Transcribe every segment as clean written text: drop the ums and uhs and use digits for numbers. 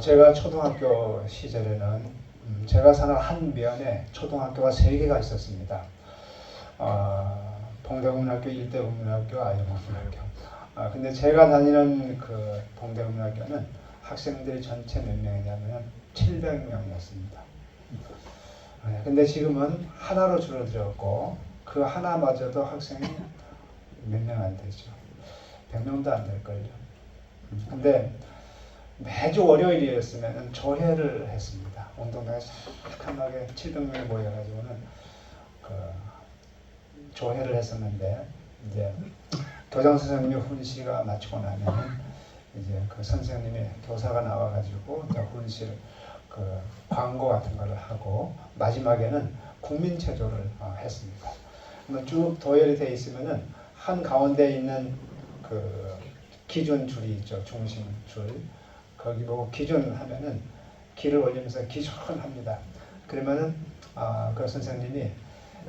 제가 초등학교 시절에는 제가 사는 한 면에 초등학교가 3개가 있었습니다. 동대국민학교, 일대국민학교, 아이국민학교. 근데 제가 다니는 그 동대국민학교는 학생들이 전체 몇 명이냐면 700명이었습니다. 근데 지금은 하나로 줄어들었고 그 하나마저도 학생이 몇 명 안 되죠. 100명도 안 될걸요. 근데 매주 월요일이었으면 조회를 했습니다. 운동장에 쫙하게 700명이 모여가지고는 그 조회를 했었는데 이제 교장 선생님이 훈시가 마치고 나면 이제 그 선생님이 교사가 나와가지고 훈시를 그 광고 같은 걸 하고 마지막에는 국민체조를 했습니다. 쭉 도열이 돼 있으면은 한 가운데 있는 그 기준 줄이 있죠. 중심 줄. 거기 보고 기준 하면은 기를 올리면서 기준합니다. 그러면은 그 선생님이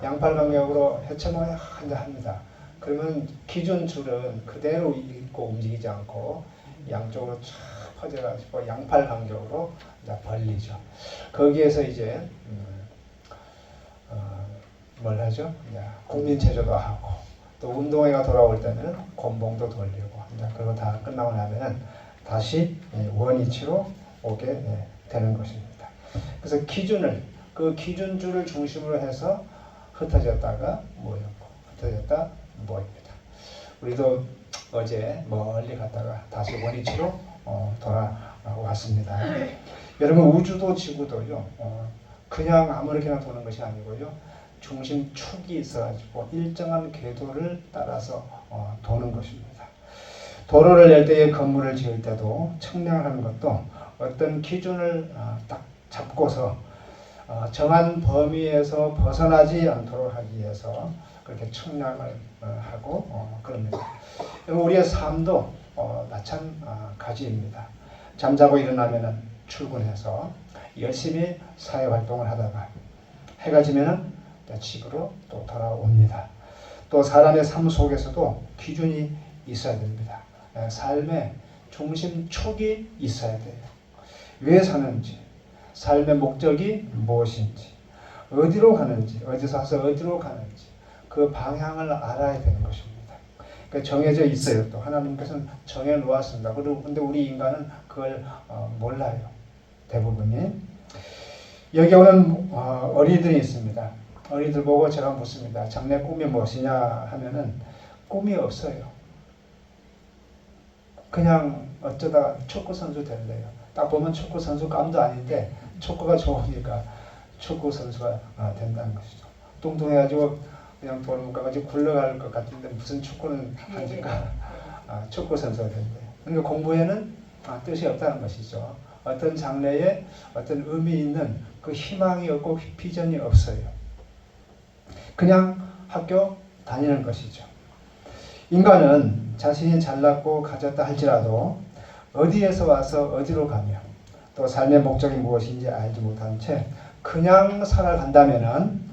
양팔 간격으로 해체모에 한자 합니다. 그러면 기준 줄은 그대로 있고 움직이지 않고 양쪽으로 쫙 퍼져가지고 양팔 간격으로 벌리죠. 거기에서 이제 뭘 하죠? 국민체조도 하고 또 운동회가 돌아올 때는 곤봉도 돌리고 그리고 다 끝나고 나면은 다시 원위치로 오게 되는 것입니다. 그래서 그 기준줄을 중심으로 해서 흩어졌다가 모였고 흩어졌다 모입니다. 우리도 어제 멀리 갔다가 다시 원위치로 돌아왔습니다. 여러분 우주도 지구도요 그냥 아무렇게나 도는 것이 아니고요 중심축이 있어가지고 일정한 궤도를 따라서 도는 것입니다. 도로를 낼 때에 건물을 지을 때도 측량을 하는 것도 어떤 기준을 딱 잡고서 정한 범위에서 벗어나지 않도록 하기 위해서 그렇게 측량을 하고 그럽니다. 우리의 삶도 마찬가지입니다. 잠자고 일어나면 출근해서 열심히 사회활동을 하다가 해가 지면 집으로 또 돌아옵니다. 또 사람의 삶 속에서도 기준이 있어야 됩니다. 삶의 중심축이 있어야 돼요. 왜 사는지, 삶의 목적이 무엇인지, 어디로 가는지, 어디서 와서 어디로 가는지 그 방향을 알아야 되는 것입니다. 그러니까 정해져 있어요. 또 하나님께서는 정해놓았습니다. 그런데 우리 인간은 그걸 몰라요. 대부분이. 여기 오는 어린이들이 있습니다. 어린이들 보고 제가 묻습니다. 장래 꿈이 무엇이냐 하면은 꿈이 없어요. 그냥 어쩌다가 축구 선수 될래요. 딱 보면 축구 선수 감도 아닌데 축구가 좋으니까 축구 선수가 된다는 것이죠. 뚱뚱해가지고 그냥 돌을 가가지고 굴러갈 것 같은데 무슨 축구는 하니까 축구 선수가 된대요. 그러니까 공부에는 뜻이 없다는 것이죠. 어떤 장래에 어떤 의미 있는 그 희망이 없고 비전이 없어요. 그냥 학교 다니는 것이죠. 인간은 자신이 잘났고 가졌다 할지라도 어디에서 와서 어디로 가며 또 삶의 목적이 무엇인지 알지 못한 채 그냥 살아간다면은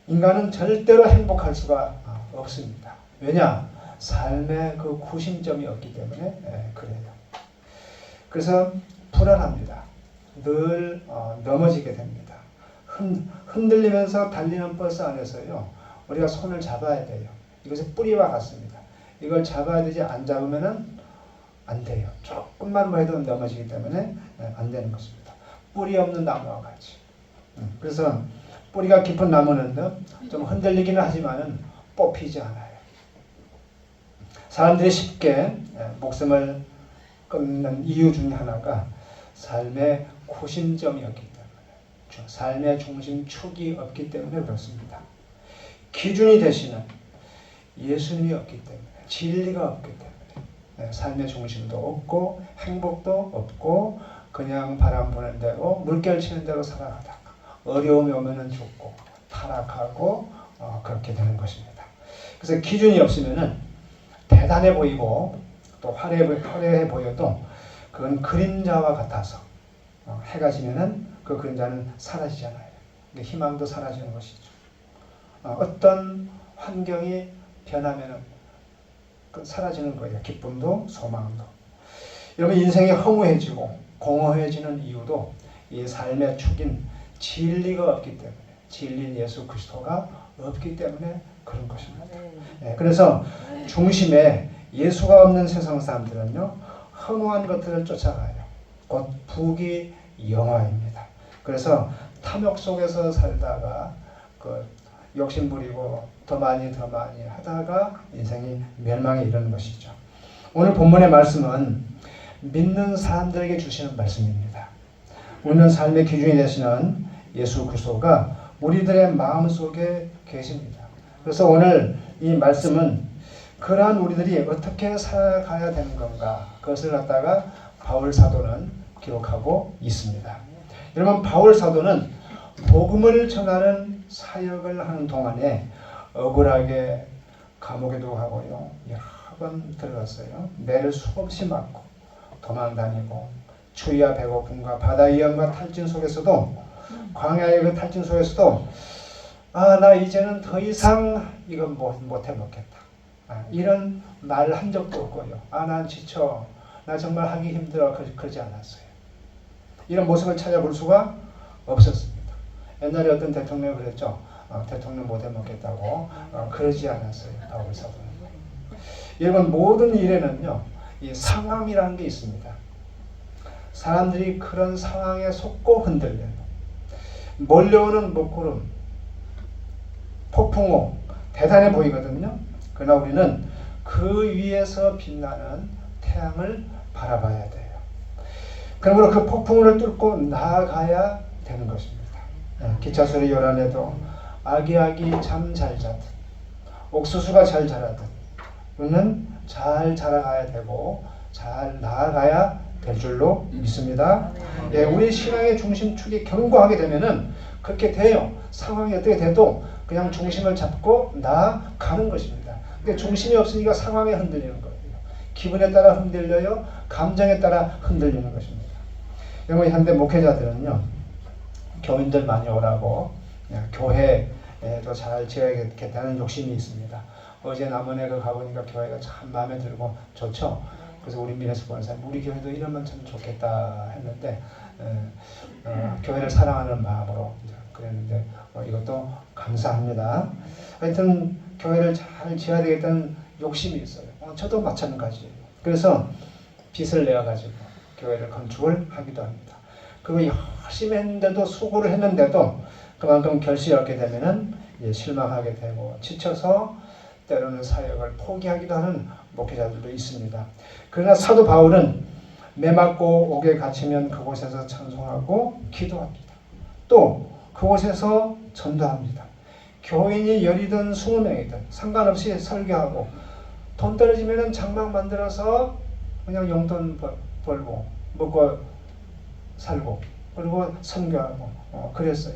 인간은 절대로 행복할 수가 없습니다. 왜냐? 삶의 그 구심점이 없기 때문에 그래요. 그래서 불안합니다. 늘 넘어지게 됩니다. 흔들리면서 달리는 버스 안에서요. 우리가 손을 잡아야 돼요. 이것은 뿌리와 같습니다. 이걸 잡아야 되지 안 잡으면은 안 돼요. 조금만 뭐 해도 넘어지기 때문에 안 되는 것입니다. 뿌리 없는 나무와 같이. 그래서 뿌리가 깊은 나무는 좀 흔들리기는 하지만은 뽑히지 않아요. 사람들이 쉽게 목숨을 끊는 이유 중에 하나가 삶의 구심점이 없기 때문에, 삶의 중심축이 없기 때문에 그렇습니다. 기준이 되시는 예수님이 없기 때문에, 진리가 없기 때문에 삶의 중심도 없고 행복도 없고 그냥 바람 부는 대로 물결 치는 대로 살아가다가 어려움이 오면은 죽고 타락하고 그렇게 되는 것입니다. 그래서 기준이 없으면은 대단해 보이고 또 화려해 보여도 그건 그림자와 같아서 해가 지면은 그 그림자는 사라지잖아요. 희망도 사라지는 것이죠. 어떤 환경이 변하면은 사라지는 거예요. 기쁨도 소망도. 여러분 인생이 허무해지고 공허해지는 이유도 이 삶의 축인 진리가 없기 때문에, 진리인 예수 그리스도가 없기 때문에 그런 것입니다. 그래서 중심에 예수가 없는 세상 사람들은요, 허무한 것들을 쫓아가요. 곧 부귀영화입니다. 그래서 탐욕 속에서 살다가 욕심 부리고 더 많이 하다가 인생이 멸망에 이르는 것이죠. 오늘 본문의 말씀은 믿는 사람들에게 주시는 말씀입니다. 우리는 삶의 기준이 되시는 예수 그리스도가 우리들의 마음속에 계십니다. 그래서 오늘 이 말씀은 그러한 우리들이 어떻게 살아가야 되는 건가, 그것을 갖다가 바울 사도는 기록하고 있습니다. 여러분, 바울 사도는 복음을 전하는 사역을 하는 동안에 억울하게 감옥에도 가고요, 여러 번 들어갔어요. 매를 수없이 맞고 도망다니고 추위와 배고픔과 바다 위험과 탈진 속에서도, 광야의 그 탈진 속에서도 나 이제는 더 이상 이건 못해 먹겠다, 이런 말 한 적도 없고요. 난 지쳐, 나 정말 하기 힘들어, 그러지 않았어요. 이런 모습을 찾아볼 수가 없었습니다. 옛날에 어떤 대통령이 그랬죠. 대통령 못해 먹겠다고. 그러지 않았어요, 바울 사도는. 여러분, 모든 일에는요, 이 상황이라는 게 있습니다. 사람들이 그런 상황에 속고 흔들려요. 몰려오는 먹구름, 폭풍우 대단해 보이거든요. 그러나 우리는 그 위에서 빛나는 태양을 바라봐야 돼요. 그러므로 그 폭풍우를 뚫고 나아가야 되는 것입니다. 기차 소리 요란해도 아기아기 잠 잘 자듯, 옥수수가 잘 자라듯 우리는 잘 자라가야 되고 잘 나아가야 될 줄로 믿습니다. 우리 신앙의 중심축이 견고하게 되면은 그렇게 돼요. 상황이 어떻게 돼도 그냥 중심을 잡고 나아가는 것입니다. 근데 중심이 없으니까 상황에 흔들리는 거예요. 기분에 따라 흔들려요. 감정에 따라 흔들리는 것입니다. 여러분, 현대 목회자들은요, 교인들 많이 오라고 교회도 잘 지어야겠다는 욕심이 있습니다. 어제 남원에 가보니까 교회가 참 마음에 들고 좋죠. 그래서 우리 민혜수 권사님, 우리 교회도 이러면 참 좋겠다 했는데 교회를 사랑하는 마음으로 그랬는데 이것도 감사합니다. 하여튼 교회를 잘 지어야 되겠다는 욕심이 있어요. 저도 마찬가지예요. 그래서 빚을 내어가지고 교회를 건축을 하기도 합니다. 그거 열심히 했는데도, 수고를 했는데도 그만큼 결실이 없게 되면은 실망하게 되고 지쳐서 때로는 사역을 포기하기도 하는 목회자들도 있습니다. 그러나 사도 바울은 매맞고 옥에 갇히면 그곳에서 찬송하고 기도합니다. 또 그곳에서 전도합니다. 교인이 10이든 20명이든 상관없이 설교하고, 돈 떨어지면 장막 만들어서 그냥 용돈 벌고 먹고 살고, 그리고 선교하고 그랬어요.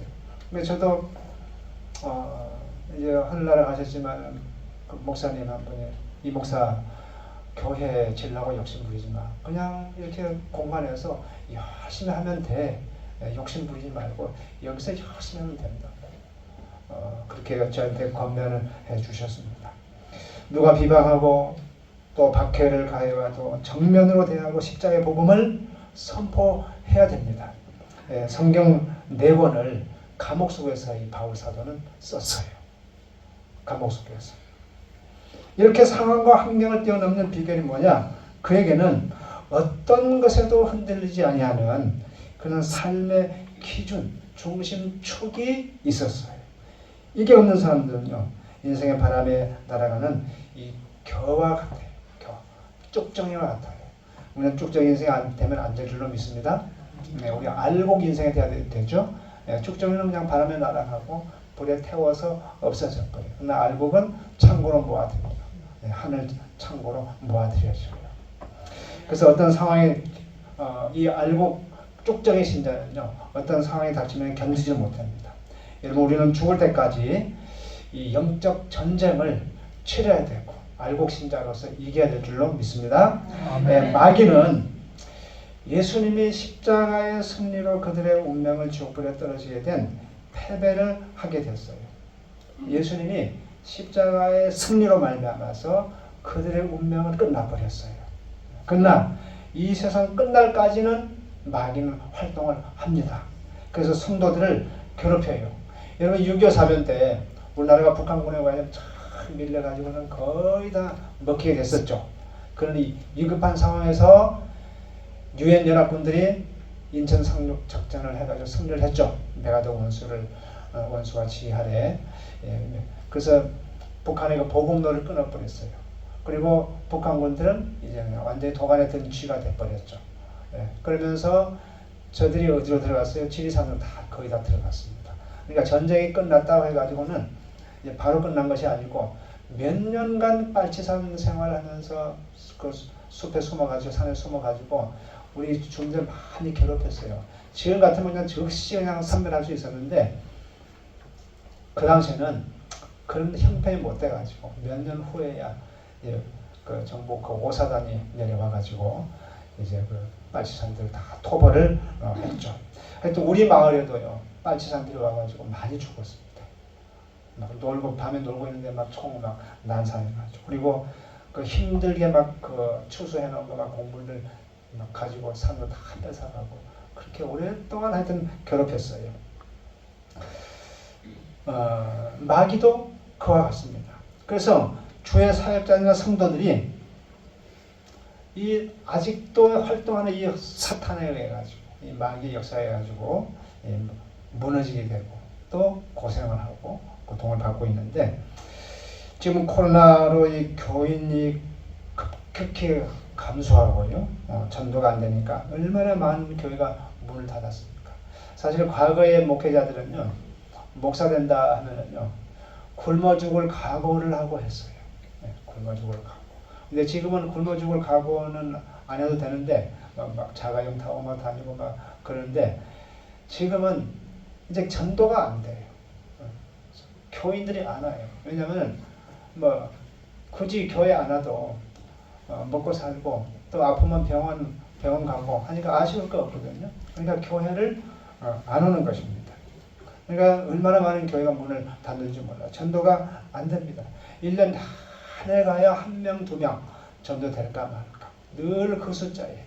근데 저도 이제 하늘나라 가셨지만 그 목사님 한 분이, 이 목사 교회 질라고 욕심 부리지 마. 그냥 이렇게 공간에서 열심히 하면 돼. 욕심 부리지 말고 여기서 열심히 하면 된다고. 그렇게 저한테 권면을 해주셨습니다. 누가 비방하고 또 박해를 가해와도 정면으로 대하고 십자가의 복음을 선포해야 됩니다. 성경 4권을 감옥 속에서 이 바울 사도는 썼어요. 감옥 속에서. 이렇게 상황과 환경을 뛰어넘는 비결이 뭐냐? 그에게는 어떤 것에도 흔들리지 아니하는 그런 삶의 기준, 중심축이 있었어요. 이게 없는 사람들은요, 인생의 바람에 날아가는 이 겨와 같아요. 겨, 쭉정이와 같아요. 우리는 쭉정이 인생이 되면 안 될 줄로 믿습니다. 우리 알곡 인생이 돼야 되죠. 쭉정이는 그냥 바람에 날아가고 불에 태워서 없어졌거든요. 그러나 알곡은 창고로 모아드립니다. 하늘 창고로 모아드려져요. 그래서 어떤 상황에 이 알곡 쭉정이 신자는요, 어떤 상황이 닥치면 견디지 못합니다. 여러분, 우리는 죽을 때까지 이 영적 전쟁을 치러야 되고 알곡 신자로서 이겨야 될 줄로 믿습니다. 마귀는 예수님이 십자가의 승리로 그들의 운명을 지옥불에 떨어지게 된 패배를 하게 됐어요. 예수님이 십자가의 승리로 말미암아서 그들의 운명을 끝나버렸어요. 그러나 이 세상 끝날까지는 마귀는 활동을 합니다. 그래서 성도들을 괴롭혀요. 여러분 6.25 사변 때 우리나라가 북한군에 관해 쫙 밀려가지고는 거의 다 먹히게 됐었죠. 그러니 위급한 상황에서 유엔 연합군들이 인천 상륙 작전을 해가지고 승리를 했죠. 메가더 원수가 지휘하에. 그래서 북한의 그 보급로를 끊어버렸어요. 그리고 북한군들은 이제 그냥 완전히 도간에 든 쥐가 돼버렸죠. 그러면서 저들이 어디로 들어갔어요? 지리산으로 거의 다 들어갔습니다. 그러니까 전쟁이 끝났다고 해가지고는 이제 바로 끝난 것이 아니고 몇 년간 빨치산 생활하면서 그 숲에 숨어가지고 산에 숨어가지고 우리 주민들 많이 괴롭혔어요. 지금 같으면 그냥 즉시 그냥 선별할 수 있었는데 그 당시에는 그런 형편이 못 돼가지고 몇 년 후에야 그 정부 그 오사단이 내려와가지고 이제 그 빨치산들 다 토벌을 했죠. 하여튼 우리 마을에도요 빨치산 들어와가지고 많이 죽었습니다. 막 놀고 밤에 놀고 있는데 막 총 막 난사해가지고 그리고 그 힘들게 막 그 추수해놓은 거 막 곡물들 막 가지고 산으로 다 뺏어가고 그렇게 오랫동안 하여튼 괴롭혔어요. 마귀도 그와 같습니다. 그래서 주의 사역자나 성도들이 이 아직도 활동하는 이 사탄에 의해 가지고 이 마귀의 역사에 가지고 무너지게 되고 또 고생을 하고 고통을 받고 있는데 지금 코로나로 이 교인이 급격히 감소하고요. 전도가 안 되니까 얼마나 많은 교회가 문을 닫았습니까? 사실 과거의 목회자들은요. 목사 된다 하면은요. 굶어 죽을 각오를 하고 했어요. 굶어 죽을 각오. 근데 지금은 굶어 죽을 각오는 안 해도 되는데 막 자가용 타고 막 다니고 막 그러는데 지금은 이제 전도가 안 돼요. 교인들이 안 와요. 왜냐면 뭐 굳이 교회 안 와도 먹고 살고 또 아프면 병원 가고 하니까 아쉬울 거 없거든요. 그러니까 교회를 안 오는 것입니다. 그러니까 얼마나 많은 교회가 문을 닫는지 몰라요. 전도가 안 됩니다. 1년 한 해 가야 1명, 2명 전도 될까 말까. 늘 그 숫자에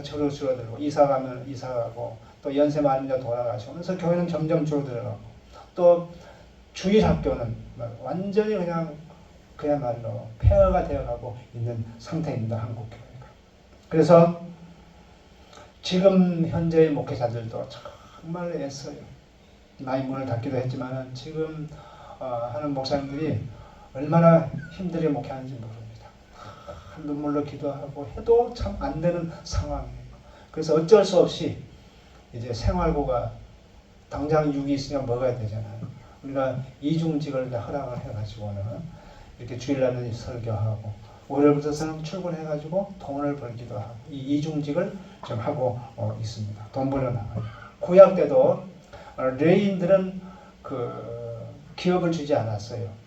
줄어들고 이사 가면 이사 가고 또 연세 많은 자 돌아가시고 그래서 교회는 점점 줄어들어가고 또 주일학교는 완전히 그냥 그야말로 폐허가 되어가고 있는 상태입니다. 한국 교회가. 그래서 지금 현재의 목회자들도 정말 애써요. 많이 문을 닫기도 했지만 지금 하는 목사님들이 얼마나 힘들게 목회하는지 모릅니다. 눈물로 기도하고 해도 참 안 되는 상황이에요. 그래서 어쩔 수 없이 이제 생활고가 당장 육이 있으니까 먹어야 되잖아요. 우리가 이중직을 허락을 해가지고는 이렇게 주일날은 설교하고 월요일부터는 출근해가지고 돈을 벌기도 하고 이 이중직을 좀 하고 있습니다. 돈 벌어 나가요. 구약 때도 레인들은 그 기업을 주지 않았어요.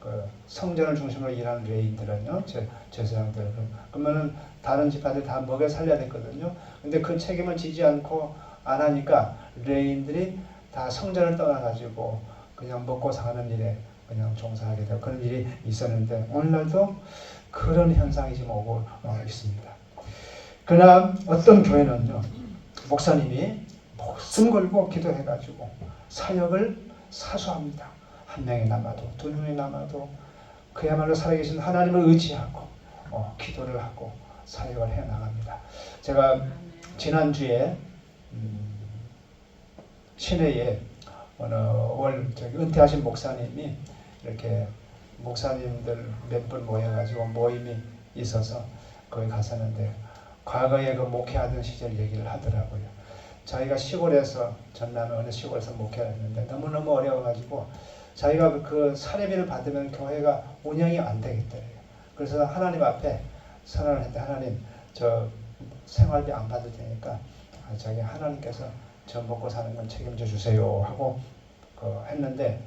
그 성전을 중심으로 일하는 레인들은요, 제사장들 그러면은 다른 집안들 다 먹여 살려야 됐거든요. 근데 그 책임을 지지 않고 안 하니까 레인들이 다 성전을 떠나가지고 그냥 먹고 사는 일에 그냥 종사하게 되고 그런 일이 있었는데 오늘날도 그런 현상이 지금 오고 있습니다. 그러나 어떤 교회는요, 목사님이 목숨 걸고 기도해가지고 사역을 사수합니다. 한 명이 남아도 두 명이 남아도 그야말로 살아계신 하나님을 의지하고 기도를 하고 사역을 해나갑니다. 제가 지난주에 시내에 어느 은퇴하신 목사님이 이렇게 목사님들 몇 분 모여가지고 모임이 있어서 거기 갔었는데 과거에 그 목회하던 시절 얘기를 하더라고요. 자기가 시골에서 전남의 어느 시골에서 목회를 했는데 너무너무 어려워가지고 자기가 그 사례비를 받으면 교회가 운영이 안 되겠더래요. 그래서 하나님 앞에 선언을 했대. 하나님, 저 생활비 안 받을 테니까 자기 하나님께서 저 먹고 사는 건 책임져 주세요 하고 했는데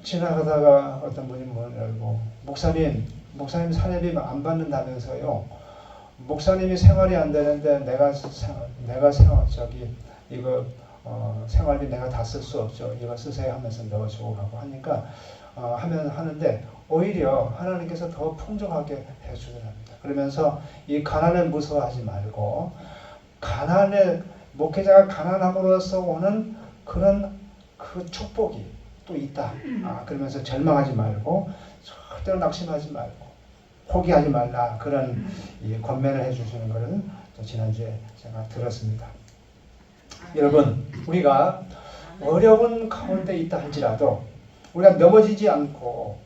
지나가다가 어떤 분이 문을 열고 목사님 사례비 안 받는다면서요. 목사님이 생활이 안 되는데 내가 이거 생활비 내가 다 쓸 수 없죠. 이거 쓰세요 하면서 넣어주고 가고 하니까 하는데 오히려 하나님께서 더 풍족하게 해주더랍니다. 그러면서 이 가난을 무서워하지 말고 가난에 목회자가 가난함으로써 오는 그런 그 축복이 또 있다. 그러면서 절망하지 말고 절대로 낙심하지 말고 포기하지 말라. 그런 이 권면을 해주시는 것을 지난주에 제가 들었습니다. 여러분, 우리가 어려운 가운데 있다 할지라도 우리가 넘어지지 않고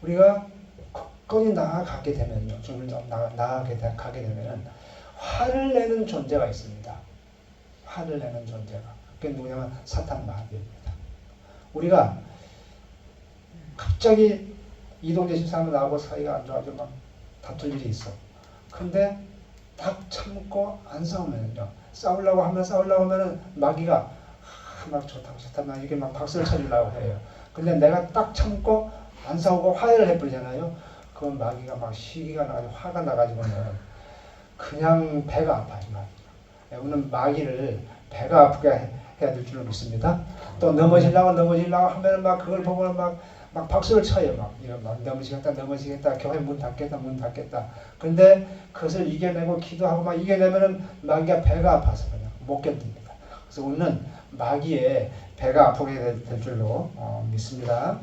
우리가 굳건히 나아가게 되면요, 주님을 나아가게 되면 화를 내는 존재가 있습니다. 화를 내는 존재가. 그게 누구냐면 사탄 마귀입니다. 우리가 갑자기 이동재 집사람을 나하고 사이가 안 좋아져 막 다툴 일이 있어. 근데 딱 참고 안 싸우면요, 싸우려고 하면은 마귀가 막 좋다 막 이게 막 박수를 쳐주려고 해요. 근데 내가 딱 참고 안 싸우고 화해를 해버리잖아요. 그건 마귀가 막 시기가 나가지고 화가 나가지고는 그냥 배가 아파요. 오늘 마귀를 배가 아프게 해야 될 줄로 믿습니다. 또 넘어지려고 하면은 막 그걸 보고 막 박수를 쳐요. 막 이런 막 넘어지겠다. 교회 문 닫겠다. 근데 그것을 이겨내고 기도하고 막 이겨내면은 마귀가 배가 아파서 그냥 못 견딥니다. 그래서 우리는 마귀의 배가 아프게 될 줄로 믿습니다.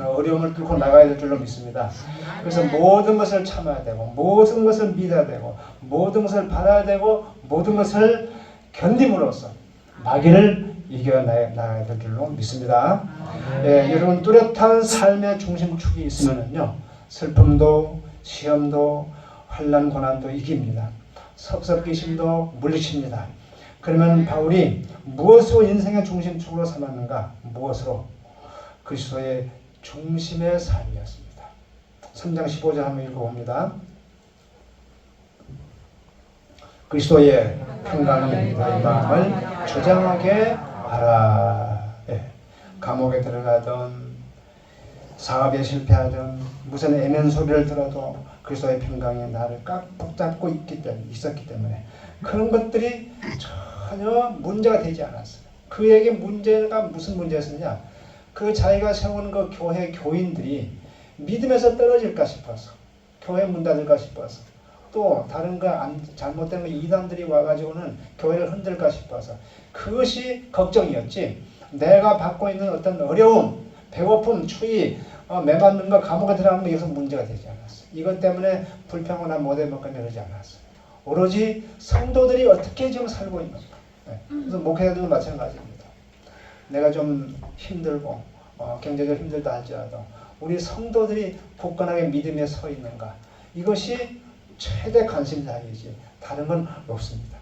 어려움을 뚫고 나가야 될 줄로 믿습니다. 그래서 모든 것을 참아야 되고 모든 것을 믿어야 되고 모든 것을 바라야 되고 모든 것을 견딤으로써 마귀를 이겨나가야 될 줄로 믿습니다. 여러분, 뚜렷한 삶의 중심축이 있으면요, 슬픔도 시험도 환난 고난도 이깁니다. 섭섭기심도 물리칩니다. 그러면 바울이 무엇으로 인생의 중심축으로 삼았는가? 무엇으로? 그리스도의 중심의 삶이었습니다. 3장 15절 한번 읽어봅니다. 그리스도의 평강이 너희 마음을 주장하게 하라. 감옥에 들어가든 사업에 실패하든 무슨 애면 소리를 들어도 그리스도의 평강이 나를 꽉 붙잡고 있었기 때문에 그런 것들이 전혀 문제가 되지 않았어요. 그에게 문제가 무슨 문제였느냐? 그 자기가 세운 그 교회 교인들이 믿음에서 떨어질까 싶어서, 교회 문 닫을까 싶어서, 또 다른 거 잘못된 거 이단들이 와가지고는 교회를 흔들까 싶어서 그것이 걱정이었지, 내가 받고 있는 어떤 어려움, 배고픔, 추위, 매맞는 거, 감옥에 들어가는 거, 이것은 문제가 되지 않았어요. 이것 때문에 불평이나 못해 먹거나 그러지 않았어요. 오로지 성도들이 어떻게 지금 살고 있는가. 그래서 목회자들도 마찬가지입니다. 내가 좀 힘들고 경제적으로 힘들다 할지라도 우리 성도들이 굳건하게 믿음에 서 있는가, 이것이 최대 관심사이지 다른 건 없습니다.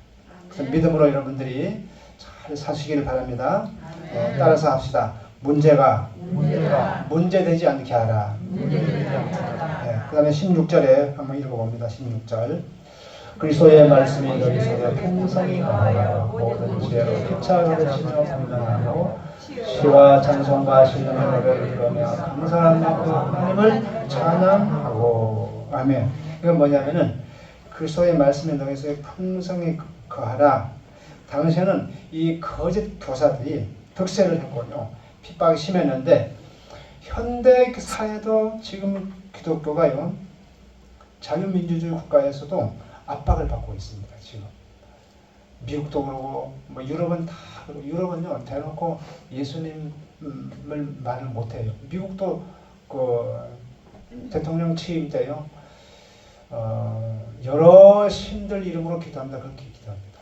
그래서 믿음으로 여러분들이 잘 사시기를 바랍니다. 따라서 합시다. 문제가 문제되지 않게 하라. 그 다음에 16절에 한번 읽어봅니다. 16절. 그리스도의 말씀이 너희 속에 풍성히 거하여 모든 지혜로 휘차가르치며 분명하고 시와 찬송과 신령의 노래를 부르며 감사하는 마음으로 하나님을 찬양하고. 아멘. 이건 뭐냐면은 그리스도의 말씀이 너희 속에 풍성히 거하라. 당시에는 이 거짓 교사들이 득세를 했거든요. 핍박이 심했는데 현대 사회도 지금 기독교가요, 자유민주주의 국가에서도 압박을 받고 있습니다. 지금 미국도 그러고 뭐 유럽은 다 그러고, 유럽은요 대놓고 예수님을 말을 못해요. 미국도 그 대통령 취임 때요 여러 신들 이름으로 기도합니다. 그렇게 기도합니다.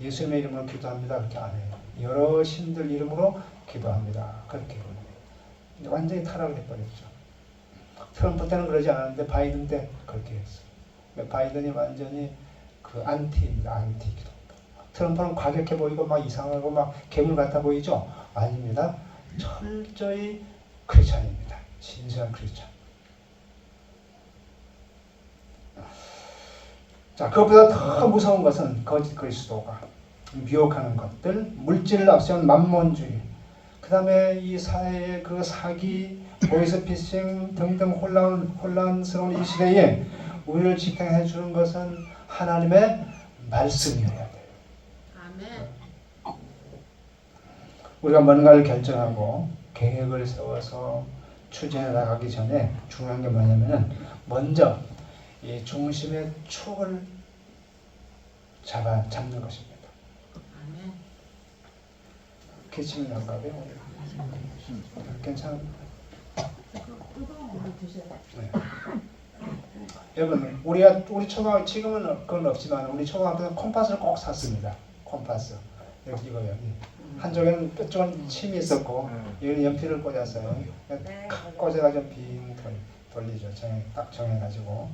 예수님의 이름으로 기도합니다. 그렇게 안 해요. 여러 신들 이름으로 기도합니다. 그렇게 해요. 완전히 타락을 해버렸죠. 트럼프 때는 그러지 않았는데 바이든 때 그렇게 했어요. 바이든이 완전히 그 안티입니다. 안티 기독교. 트럼프는 과격해 보이고 막 이상하고 막 괴물 같아 보이죠? 아닙니다. 철저히 크리스찬입니다. 진실한 크리스찬. 자, 그것보다 더 무서운 것은 거짓 그리스도가 미혹하는 것들, 물질을 앞세운 만몬주의, 그 다음에 이 사회의 그 사기, 보이스피싱 등등 혼란스러운 이 시대에 우리를 지탱해 주는 것은 하나님의 말씀이어야 돼요. 아멘. 우리가 뭔가를 결정하고 계획을 세워서 추진해 나가기 전에 중요한 게 뭐냐면은 먼저 이 중심의 축을 잡는 것입니다. 기침이 난가 봐요. 괜찮아요? 네. 여러분 우리 초등학교 지금은 그건 없지만 우리 초등학교는 콤파스를 꼭 샀습니다. 콤파스 여기 이거요. 한쪽에는 뾰족한 침이 있었고 여기는 연필을 꽂았어요. 꽂아가지고 빙 돌리죠. 딱 정해가지고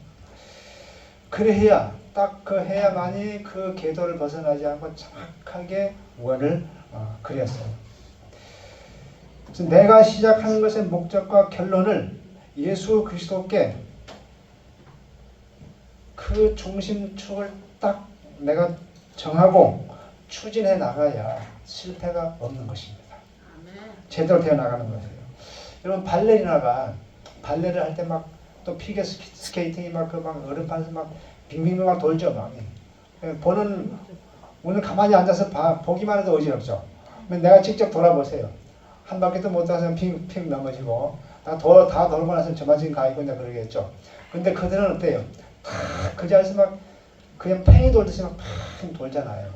그래야 딱 그 해야만이 그 궤도를 벗어나지 않고 정확하게 원을 그렸어요. 그래서 내가 시작하는 것의 목적과 결론을 예수 그리스도께 그 중심축을 딱 내가 정하고 추진해 나가야 실패가 없는 것입니다. 제대로 되어 나가는 거예요. 여러분 발레리나가 발레를 할 때 막 또 피겨 스케이팅이 막 얼음판에서 막 빙빙빙 막 돌죠. 막 보는 오늘 가만히 앉아서 보기만 해도 어지럽죠. 내가 직접 돌아보세요. 한 바퀴도 못 가서 핑 넘어지고 다 돌고 나서 저만 지금 가 있고 이제 그러겠죠. 근데 그들은 어때요? 그 자리에서 막 그냥 팽이 돌듯이 막 팽 돌잖아요.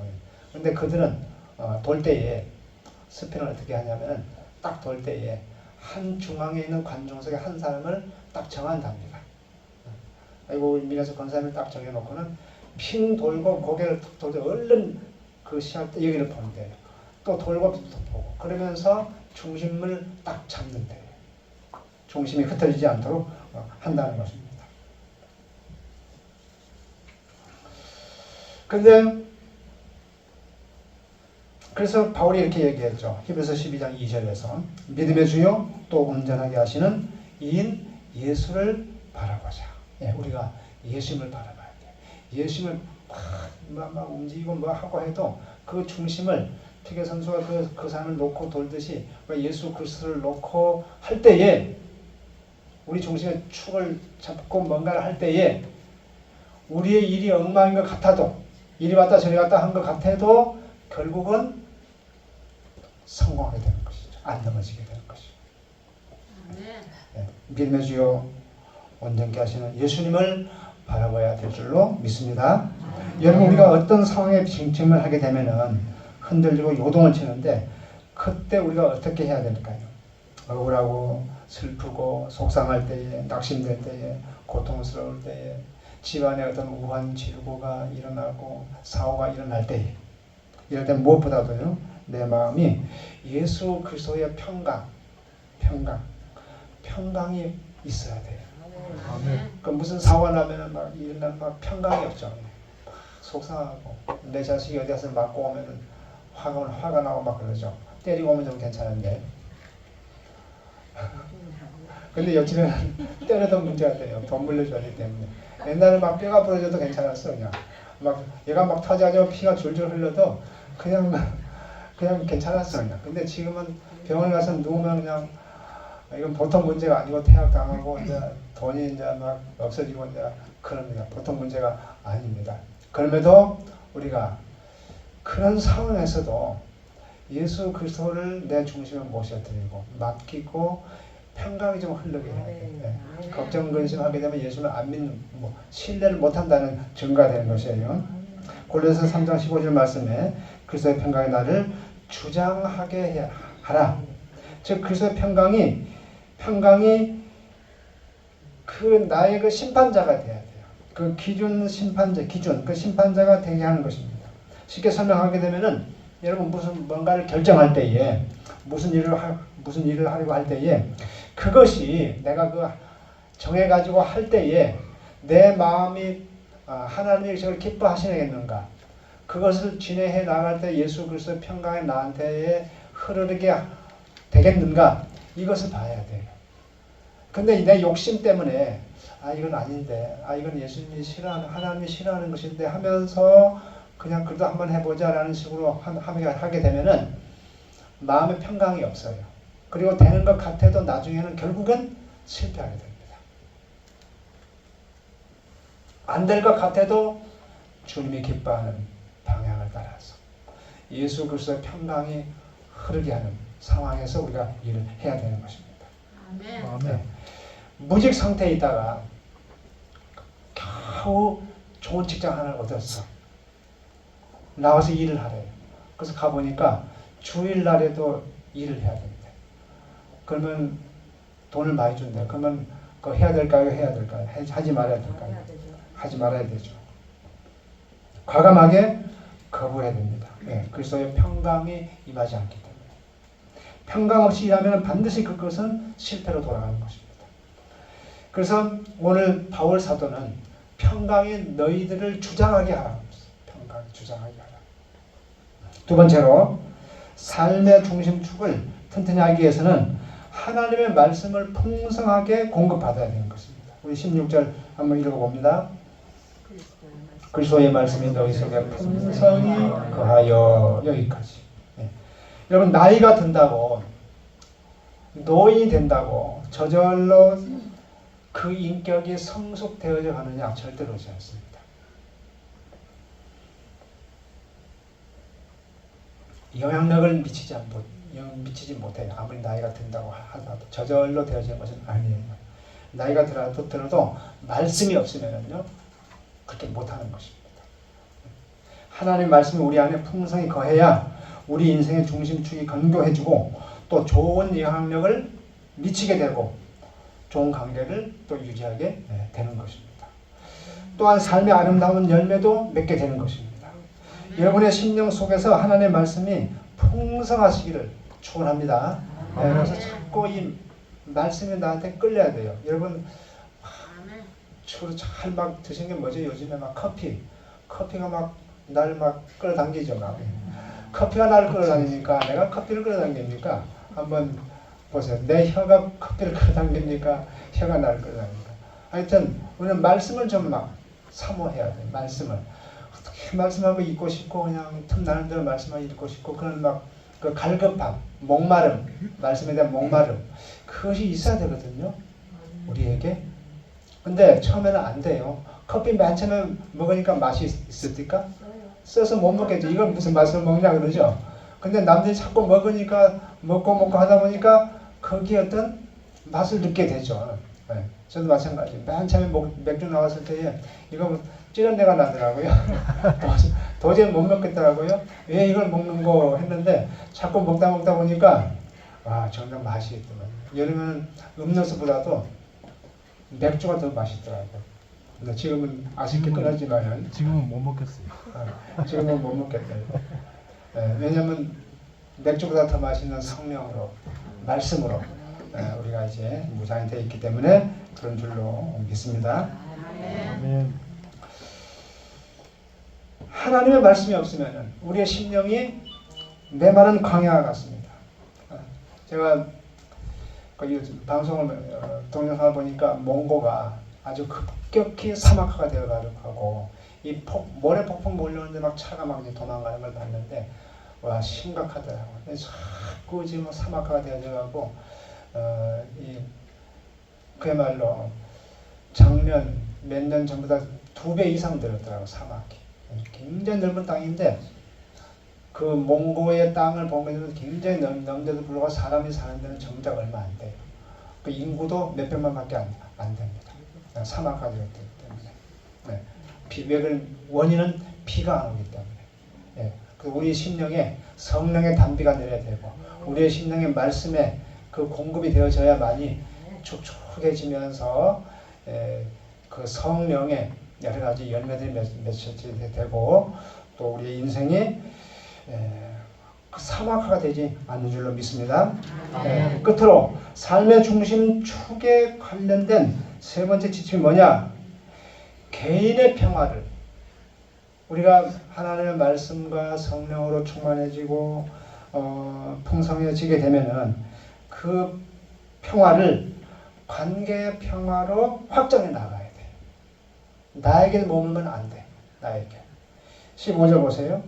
근데 그들은 돌 때에 스피너를 어떻게 하냐면 딱 돌 때에 한 중앙에 있는 관중 속에 한 사람을 딱 정한답니다. 아이고 미래에서 권사님을 딱 정해놓고는 핑 돌고 고개를 툭 돌고 얼른 그 시합 때 여기를 본대요. 또 돌고 또 보고 그러면서 중심을 딱 잡는데요. 중심이 흩어지지 않도록 한다는 것입니다. 근데 그래서 바울이 이렇게 얘기했죠. 히브리서 12장 2절에서 믿음의 주요 또 온전하게 하시는 이인 예수를 바라보자. 예, 우리가 예수님을 바라봐야 돼. 예수님을 막 움직이고 뭐 하고 해도 그 중심을 피겨 선수가 그 사람을 놓고 돌듯이 예수 그리스도를 놓고 할 때에 우리 중심의 축을 잡고 뭔가를 할 때에 우리의 일이 엉망인 것 같아도 이리 왔다 저리 갔다 한 것 같아도 결국은 성공하게 되는 것이죠. 안 넘어지게 되는 것이죠. 네. 믿음의 주요 온전케 하시는 예수님을 바라봐야 될 줄로 믿습니다. 여러분 우리가 어떤 상황에 징침을 하게 되면은 흔들리고 요동을 치는데 그때 우리가 어떻게 해야 될까요? 억울하고 슬프고 속상할 때에 낙심될 때에 고통스러울 때에 집안에 어떤 우한 질고가 일어나고 사고가 일어날 때에 이럴 때 무엇보다도요 내 마음이 예수 그리스도의 평강이 있어야 돼요. 그 무슨 사고가 나면은 막 일어나면 막 평강이 없죠. 속상하고 내 자식이 어디 가서 맞고 오면은 화가 나고 막 그러죠. 때리고 오면 좀 괜찮은데. 근데 요즘에는 때려도 문제가 돼요. 돈 물려줘야 되기 때문에. 옛날에 막 뼈가 부러져도 괜찮았어. 그냥 막 얘가 막 터져가지고 피가 줄줄 흘러도 그냥 괜찮았어. 그냥. 근데 지금은 병원 가서 누우면 그냥 이건 보통 문제가 아니고 퇴학당하고 이제 돈이 이제 막 없어지고 이제 그럽니다. 보통 문제가 아닙니다. 그럼에도 우리가 그런 상황에서도 예수 그리스도를 내 중심에 모셔드리고 맡기고 평강이 좀 흐르게 해야 돼요. 걱정 근심하게 되면 예수를 안 믿는 신뢰를 못한다는 증거가 되는 것이에요. 골로새 3장 15절 말씀에 그리스도의 평강이 나를 주장하게 하라. 즉 그리스도의 평강이 그 나의 그 심판자가 돼야 돼요. 그 그 심판자가 되게 하는 것입니다. 쉽게 설명하게 되면은 여러분 뭔가를 결정할 때에 무슨 일을 하려고 할 때에 그것이 내가 그 정해가지고 할 때에 내 마음이 하나님이 저를 기뻐하시겠는가 그것을 진행해 나갈 때 예수 그리스도의 평강이 나한테 흐르게 되겠는가 이것을 봐야 돼요. 근데 내 욕심 때문에 이건 아닌데 이건 예수님이 싫어하는 하나님이 싫어하는 것인데 하면서 그냥 그래도 한번 해보자 라는 식으로 하게 되면은 마음의 평강이 없어요. 그리고 되는 것 같아도 나중에는 결국은 실패하게 됩니다. 안 될 것 같아도 주님이 기뻐하는 방향을 따라서 예수 그리스도의 평강이 흐르게 하는 상황에서 우리가 일을 해야 되는 것입니다. 네. 무직 상태에 있다가 겨우 좋은 직장 하나를 얻었어. 나와서 일을 하래요. 그래서 가보니까 주일날에도 일을 해야 됩니다. 그러면 돈을 많이 준대요. 그러면 그거 해야 될까요? 해야 될까요? 하지 말아야 될까요? 하지 말아야 되죠. 과감하게 거부해야 됩니다. 네, 그리스도의 평강이 임하지 않기 때문에. 평강 없이 일하면 반드시 그것은 실패로 돌아가는 것입니다. 그래서 오늘 바울 사도는 평강이 너희들을 주장하게 하라고 했어요. 평강이 주장하게 하라. 두 번째로 삶의 중심축을 튼튼히 하기 위해서는 하나님의 말씀을 풍성하게 공급받아야 되는 것입니다. 우리 16절 한번 읽어봅니다. 그리스도의 말씀이 너희 속에 풍성히 거하여. 여기까지. 네. 여러분 나이가 든다고 노인이 된다고 저절로 그 인격이 성숙되어져 가느냐? 절대 그렇지 않습니다. 영향력을 미치지 못해요. 아무리 나이가 든다고 하더라도 저절로 되어지는 것은 아니에요. 나이가 들어도 말씀이 없으면요 그렇게 못하는 것입니다. 하나님 말씀이 우리 안에 풍성히 거해야 우리 인생의 중심축이 건조해지고 또 좋은 영향력을 미치게 되고 좋은 관계를 또 유지하게 되는 것입니다. 또한 삶의 아름다운 열매도 맺게 되는 것입니다. 여러분의 심령 속에서 하나님의 말씀이 풍성하시기를 축원합니다. 그래서 자꾸 이 말씀이 나한테 끌려야 돼요. 여러분 주로 잘 막 드시는 게 뭐죠? 요즘에 막 커피가 막 날 막 끌어당기죠. 막. 커피가 나를 끌어당기니까 내가 커피를 끌어당깁니까? 한번 보세요. 내 혀가 커피를 끌어당깁니까? 혀가 나를 끌어당깁니까? 하여튼 우리는 말씀을 좀 막 사모해야 돼. 말씀을 어떻게 말씀하고 읽고 싶고 그냥 틈나는 대로 말씀하고 읽고 싶고 그런 막 그 갈급함, 목마름, 말씀에 대한 목마름 그것이 있어야 되거든요. 우리에게. 근데 처음에는 안 돼요. 커피 맨 처음에 먹으니까 맛이 있습니까? 써서 못 먹겠죠. 이건 무슨 맛을 먹냐 그러죠. 근데 남들이 자꾸 먹으니까 먹고 하다 보니까 거기에 어떤 맛을 느끼게 되죠. 네. 저도 마찬가지. 맨 처음에 맥주 나왔을 때에 이거 찌른 데가 나더라고요. 도저히 못 먹겠더라고요. 왜 이걸 먹는 거 했는데 자꾸 먹다 보니까 정말 맛이 있더라고요. 여름에는 음료수보다도 맥주가 더 맛있더라고요. 근데 지금은 아쉽게 끊었지만 지금은 못 먹겠어요. 지금은 못 먹겠어요. 네, 왜냐하면 맥주보다 더 맛있는 성령으로 말씀으로 우리가 이제 무장이 되어 있기 때문에 그런 줄로 믿습니다. 아멘. 하나님의 말씀이 없으면 우리의 심령이 메마른 광야와 같습니다. 제가 거기 방송을 동영상을 보니까 몽고가 아주 급격히 사막화가 되어가고 이 모래 폭풍 몰려오는데 막 차가 막 이제 도망가는 걸 봤는데 와 심각하더라고요. 자꾸 지금 사막화가 되어가고 그야말로 작년 몇 년 전보다 2배 이상 늘었더라고요. 사막이. 굉장히 넓은 땅인데 그 몽고의 땅을 보면 굉장히 넓은데도 불구하고 사람이 사는 데는 정작 얼마 안 돼요. 그 인구도 몇 백만밖에 안 됩니다. 사막화 되었기 때문에. 네. 원인은 비가 안 오기 때문에. 네. 우리 심령에 성령의 단비가 내려야 되고 우리의 심령의 말씀에 그 공급이 되어져야만이 촉촉해지면서 그 성령의 여러 가지 열매들이 맺혀지게 되고 또 우리의 인생이 그 사막화가 되지 않는 줄로 믿습니다. 끝으로 삶의 중심축에 관련된 세 번째 지침이 뭐냐? 개인의 평화를 우리가 하나님의 말씀과 성령으로 충만해지고 풍성해지게 되면은 그 평화를 관계의 평화로 확장해 나가야 돼. 나에게 머물면 안 돼. 나에게. 15절 보세요.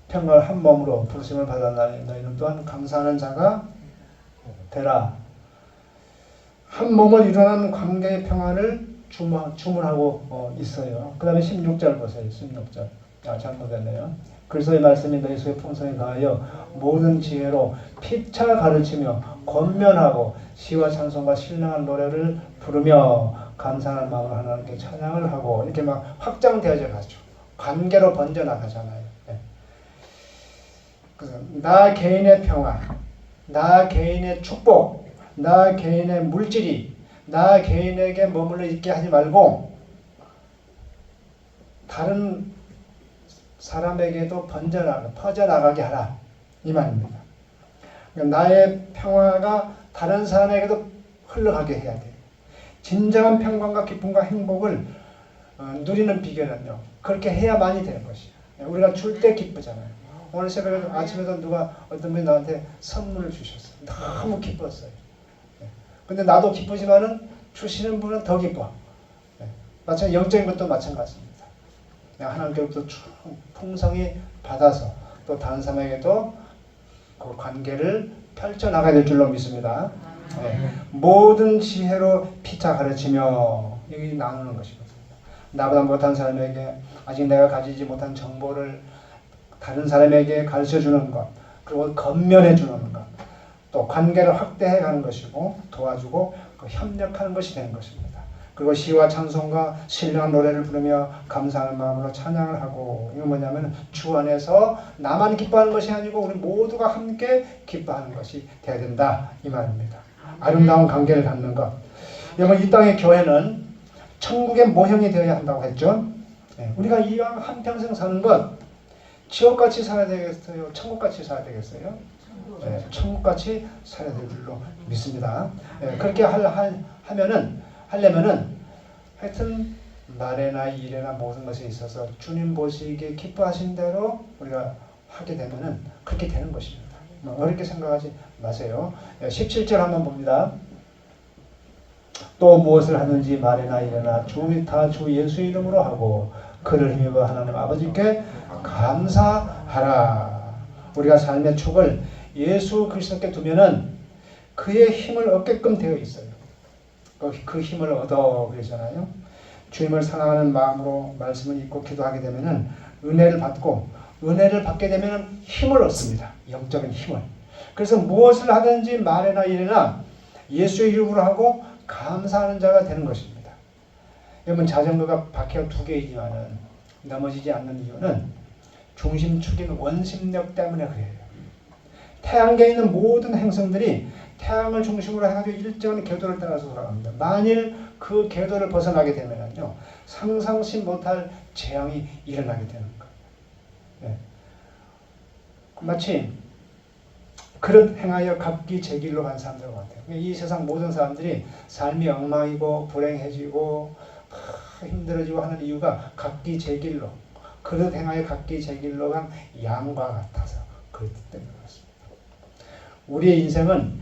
평강을 한 몸으로 부르심을 받았나니 너희는 또한 감사하는 자가 되라. 한 몸을 일어나는 관계의 평화를 주문하고 있어요. 그 다음에 16절 보세요. 16절. 잘못했네요. 그리스도의 말씀이 너희 속에 풍성히 가하여 모든 지혜로 피차 가르치며 권면하고 시와 찬송과 신령한 노래를 부르며 감사하는 마음으로 하나님께 찬양을 하고 이렇게 막 확장되어져 가죠. 관계로 번져나가잖아요. 네. 그래서 나 개인의 평화, 나 개인의 축복, 나 개인의 물질이 나 개인에게 머물러 있게 하지 말고 다른 사람에게도 퍼져나가게 하라. 이 말입니다. 그러니까 나의 평화가 다른 사람에게도 흘러가게 해야 돼요. 진정한 평강과 기쁨과 행복을 누리는 비결은요. 그렇게 해야만이 되는 것이에요. 우리가 줄 때 기쁘잖아요. 오늘 새벽에 아침에도 어떤 분이 나한테 선물을 주셨어요. 너무 기뻤어요. 근데 나도 기쁘지만은 주시는 분은 더 기뻐. 마찬가지 영적인 것도 마찬가지입니다. 하나님께로부터 풍성히 받아서 또 다른 사람에게도 그 관계를 펼쳐나가야 될 줄로 믿습니다. 모든 지혜로 피차 가르치며 여기 나누는 것이거든요. 나보다 못한 사람에게 아직 내가 가지지 못한 정보를 다른 사람에게 가르쳐주는 것, 그리고 건면해주는 것, 또 관계를 확대해 가는 것이고 도와주고 협력하는 것이 되는 것입니다. 그리고 시와 찬송과 신령한 노래를 부르며 감사하는 마음으로 찬양을 하고, 이건 뭐냐면 주 안에서 나만 기뻐하는 것이 아니고 우리 모두가 함께 기뻐하는 것이 되어야 된다 이 말입니다. 아름다운 관계를 갖는 것. 여러분 이 땅의 교회는 천국의 모형이 되어야 한다고 했죠. 우리가 이왕 한평생 사는 것 지옥같이 살아야 되겠어요? 천국같이 살아야 되겠어요? 천국같이 살아야 될 줄로 믿습니다. 그렇게 하려면은 하여튼 말에나 일에나 모든 것에 있어서 주님 보시기에 기뻐하신 대로 우리가 하게 되면은 그렇게 되는 것입니다. 어렵게 생각하지 마세요. 17절 한번 봅니다. 또 무엇을 하는지 말에나 일에나 다 주 예수 이름으로 하고 그를 힘입어 하나님 아버지께 감사하라. 우리가 삶의 축을 예수 그리스도께 두면은 그의 힘을 얻게끔 되어 있어요. 그 힘을 얻어 그러잖아요. 주님을 사랑하는 마음으로 말씀을 읽고 기도하게 되면은 은혜를 받게 되면은 힘을 얻습니다. 영적인 힘을. 그래서 무엇을 하든지 말에나 일에나 예수의 이름으로 하고 감사하는 자가 되는 것입니다. 여러분 자전거가 바퀴가 2개이지만은 넘어지지 않는 이유는 중심축인 원심력 때문에 그래요. 태양계에 있는 모든 행성들이 태양을 중심으로 해가지고 일정한 궤도를 따라서 돌아갑니다. 만일 그 궤도를 벗어나게 되면요 상상치 못할 재앙이 일어나게 되는 거예요. 마치 그릇 행하여 각기 제 길로 간 사람들 같아요. 이 세상 모든 사람들이 삶이 엉망이고 불행해지고 힘들어지고 하는 이유가 각기 제 길로 그릇 행하여 각기 제 길로 간 양과 같아서 그렇기 때문에 그렇습니다. 우리의 인생은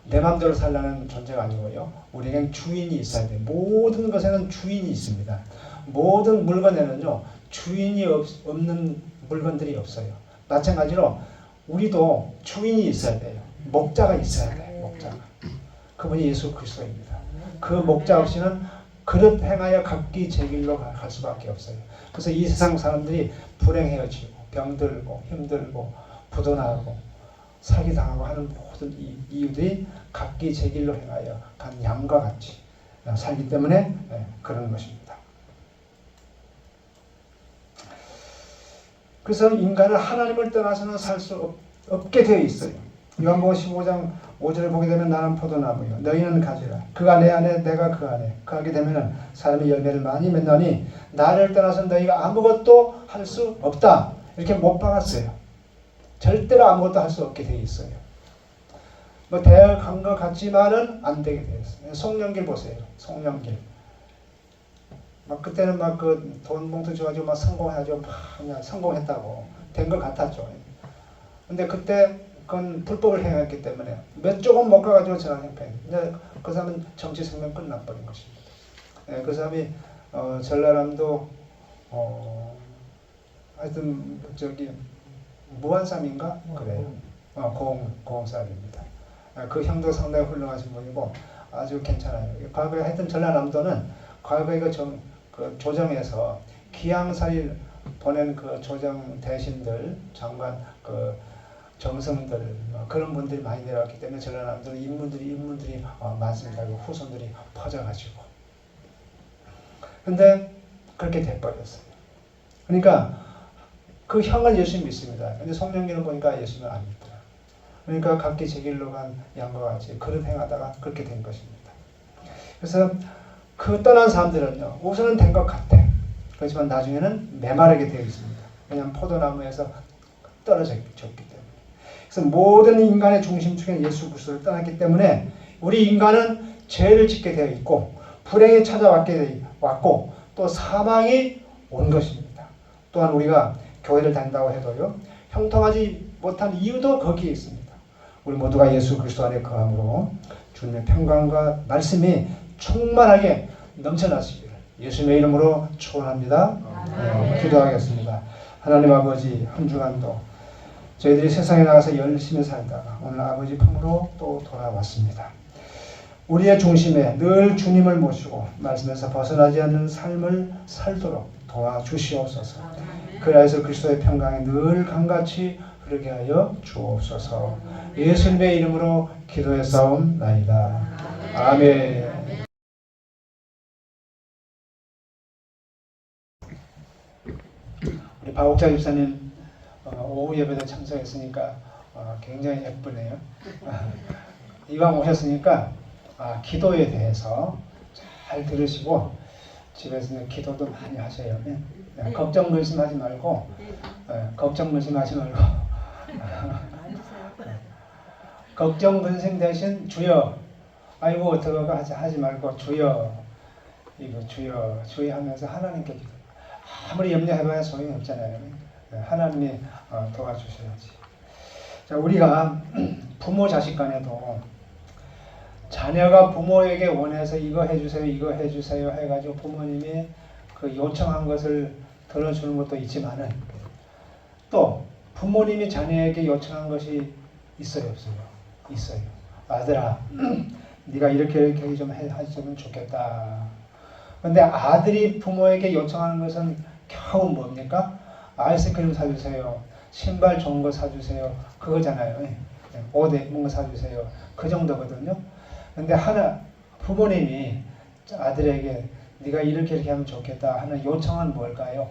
내 마음대로 살라는 존재가 아니고요. 우리에겐 주인이 있어야 돼요. 모든 것에는 주인이 있습니다. 모든 물건에는요. 주인이 없는 물건들이 없어요. 마찬가지로 우리도 주인이 있어야 돼요. 목자가 있어야 돼요. 목자가. 그분이 예수 그리스도입니다. 그 목자 없이는 그릇 행하여 각기 제 길로 갈 수밖에 없어요. 그래서 이 세상 사람들이 불행해지고 병들고 힘들고 부도나고 사기당하고 하는 모든 이유들이 각기 제 길로 행하여 간 양과 같이 살기 때문에 그런 것입니다. 그래서 인간은 하나님을 떠나서는 살 수 없게 되어 있어요. 요한복음 15장 5절을 보게 되면 나는 포도나무요 너희는 가지라 그가 내 안에 내가 그 안에 그하게 되면 사람이 열매를 많이 맺나니 나를 떠나서는 너희가 아무것도 할 수 없다. 이렇게 못 박았어요. 절대로 아무것도 할 수 없게 되어 있어요. 뭐 대학 간 것 같지만은 안 되게 되어 있어요. 송영길 보세요. 송영길. 막 그때는 막 그 돈 봉투 줘가지고 막 성공해가지고 막 그냥 성공했다고 된 것 같았죠. 근데 그때 그건 불법을 행했기 때문에 몇 조금 못 가가지고 저런 형편. 근데 그 사람은 정치 생명 끝나버린 것입니다. 그 사람이 전라남도 하여튼 저기 무한삼인가 그래요. 고흥사입니다. 그 형도 상당히 훌륭하신 분이고 아주 괜찮아요. 과거에 하여튼 전라남도는 과거에 그 조정에서 기양사를 보낸 그 조정 대신들, 장관, 그 정성들 그런 분들이 많이 내려왔기 때문에 전라남도는 인문들이 많습니다. 그 후손들이 퍼져가지고. 근데 그렇게 돼버렸어요. 그러니까 그 형을 예수 믿습니다. 근데 성령님을 보니까 예수는 안 믿더라. 그러니까 각기 제 길로 간 양과 같이 그릇 행하다가 그렇게 된 것입니다. 그래서 그 떠난 사람들은요, 우선은 된 것 같아. 그렇지만 나중에는 메마르게 되어 있습니다. 왜냐하면 포도나무에서 떨어졌기 때문에. 그래서 모든 인간의 중심축인 예수 그리스도를 떠났기 때문에 우리 인간은 죄를 짓게 되어 있고 불행이 찾아왔고 또 사망이 온 것입니다. 또한 우리가 교회를 다닌다고 해도요, 형통하지 못한 이유도 거기에 있습니다. 우리 모두가 예수 그리스도 안에 거함으로 주님의 평강과 말씀이 충만하게 넘쳐나시기를 예수님의 이름으로 축원합니다. 기도하겠습니다. 하나님 아버지, 한 주간도 저희들이 세상에 나가서 열심히 살다가 오늘 아버지 품으로 또 돌아왔습니다. 우리의 중심에 늘 주님을 모시고 말씀에서 벗어나지 않는 삶을 살도록 도와주시옵소서. 그래서 그리스도의 평강이 늘 강같이 흐르게 하여 주옵소서. 예수님의 이름으로 기도했사옵나이다. 아멘. 우리 박옥자 집사님 오후 예배도 참석했으니까 굉장히 예쁘네요. 이왕 오셨으니까 기도에 대해서 잘 들으시고 집에서는 기도도 많이 하셔요. 걱정 근심하지 말고 걱정 근심 대신 주여, 아이고 어떡하가 하지 말고 주여, 이거 주여 하면서 하나님께 기도. 아무리 염려해봐야 소용이 없잖아요. 하나님이 도와주셔야지. 자, 우리가 부모 자식 간에도 자녀가 부모에게 원해서 이거 해주세요 해가지고 부모님이 그 요청한 것을 들어주는 것도 있지만은 또 부모님이 자녀에게 요청한 것이 있어요, 없어요? 있어요. 아들아, 네가 이렇게 좀 해주면 좋겠다. 근데 아들이 부모에게 요청하는 것은 겨우 뭡니까? 아이스크림 사주세요. 신발 좋은 거 사주세요. 그거잖아요. 옷 예쁜 거 사주세요. 그 정도거든요. 근데 부모님이 아들에게 네가 이렇게 하면 좋겠다 하는 요청은 뭘까요?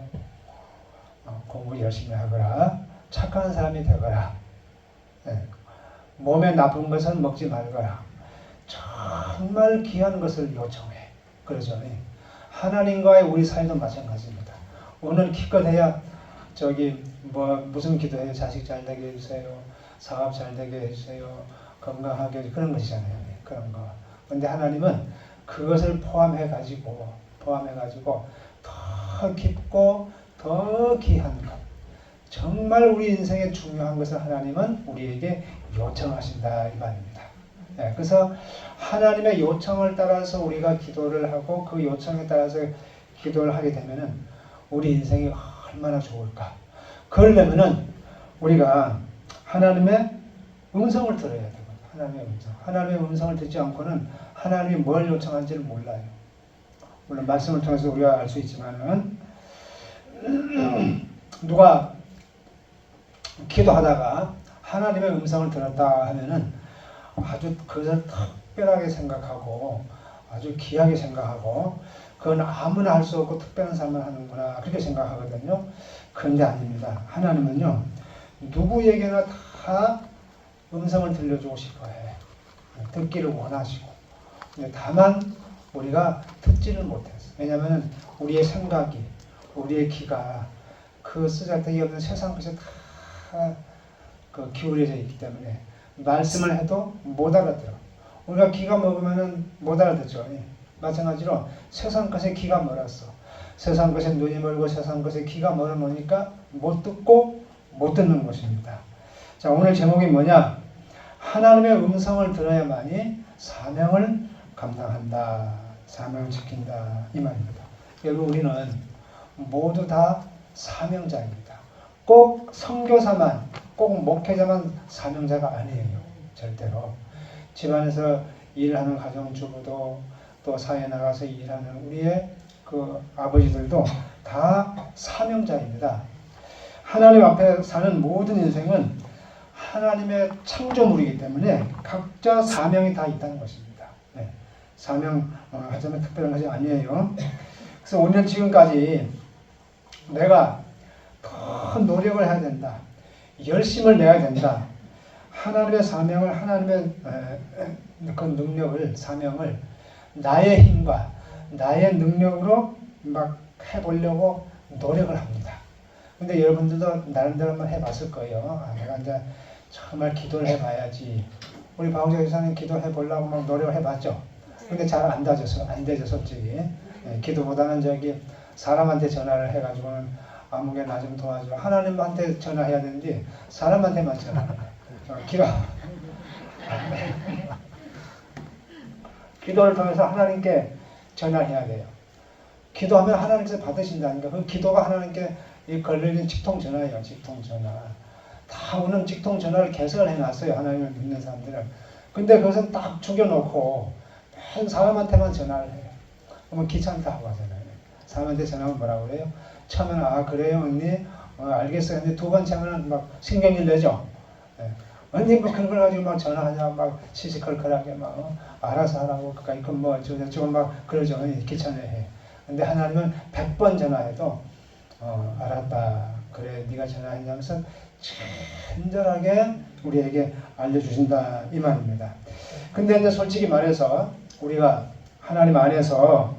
공부 열심히 하거라. 착한 사람이 되거라. 몸에 나쁜 것은 먹지 말거라. 정말 귀한 것을 요청해. 그러죠. 하나님과의 우리 사이도 마찬가지입니다. 오늘 기껏해야 무슨 기도해요? 자식 잘 되게 해주세요. 사업 잘 되게 해주세요. 건강하게 그런 것이잖아요. 그런 거. 근데 하나님은 그것을 포함해가지고 더 깊고 더 귀한 것, 정말 우리 인생에 중요한 것을 하나님은 우리에게 요청하신다 이 말입니다. 그래서 하나님의 요청을 따라서 우리가 기도를 하고 그 요청에 따라서 기도를 하게 되면은 우리 인생이 얼마나 좋을까. 그러려면은 우리가 하나님의 음성을 들어야 되거든요. 하나님의 음성을 듣지 않고는 하나님이 뭘 요청한지를 몰라요. 물론 말씀을 통해서 우리가 알 수 있지만은 누가 기도하다가 하나님의 음성을 들었다 하면은 아주 그것을 특별하게 생각하고 아주 귀하게 생각하고 그건 아무나 할 수 없고 특별한 사람만 하는구나 그렇게 생각하거든요. 그런데 아닙니다. 하나님은요 누구에게나 다 음성을 들려주고 싶어해. 듣기를 원하시고 다만 우리가 듣지를 못했어. 왜냐하면 우리의 생각이 우리의 귀가 그 쓰잘데기 없는 세상 것에 다 기울여져 있기 때문에 말씀을 해도 못 알아들어. 우리가 귀가 먹으면은 못 알아듣죠. 마찬가지로 세상 것에 귀가 멀었어. 세상 것에 눈이 멀고 세상 것에 귀가 멀어놓으니까 못 듣고 못 듣는 것입니다. 자, 오늘 제목이 뭐냐? 하나님의 음성을 들어야만이 사명을 감당한다. 사명을 지킨다. 이 말입니다. 여러분 우리는 모두 다 사명자입니다. 꼭 선교사만, 꼭 목회자만 사명자가 아니에요. 절대로. 집안에서 일하는 가정주부도 또 사회에 나가서 일하는 우리의 그 아버지들도 다 사명자입니다. 하나님 앞에 사는 모든 인생은 하나님의 창조물이기 때문에 각자 사명이 다 있다는 것입니다. 네. 사명 하자면 특별한 것이 아니에요. 그래서 오늘 지금까지 내가 더 노력을 해야 된다. 열심을 내야 된다. 하나님의 사명을 하나님의 그 능력을 사명을 나의 힘과 나의 능력으로 막 해보려고 노력을 합니다. 근데 여러분들도 나름대로 한번 해봤을 거예요. 내가 이제 정말 기도를 해봐야지. 우리 박우재 교사님 기도해보려고 막 노력을 해봤죠. 근데 잘 안 되죠, 솔직히. 기도보다는 사람한테 전화를 해가지고는 아무개 나 좀 도와줘. 하나님한테 전화해야 되는데 사람한테만 전화해요. 기도를 통해서 하나님께 전화해야 돼요. 기도하면 하나님께서 받으신다니까. 그 기도가 하나님께 걸려있는 직통전화예요. 직통전화. 다 오는 직통전화를 개설을 해놨어요. 하나님을 믿는 사람들은. 근데 그것은 딱 죽여놓고 맨 사람한테만 전화를 해요. 그러면 귀찮다 하고 하잖아요. 사람한테 전화하면 뭐라고 그래요? 처음에는 아 그래요 언니? 알겠어요. 근데 두 번째 하면 막 신경질 내죠. 언니 뭐 그런 걸 가지고 막 전화하냐 막 시시컬컬하게 막 알아서 하라고 그까이 뭐 저거 막 그러죠. 귀찮아해. 근데 하나님은 100번 전화해도 알았다. 그래 네가 전화했냐면서 친절하게 우리에게 알려주신다 이 말입니다. 근데 이제 솔직히 말해서 우리가 하나님 안에서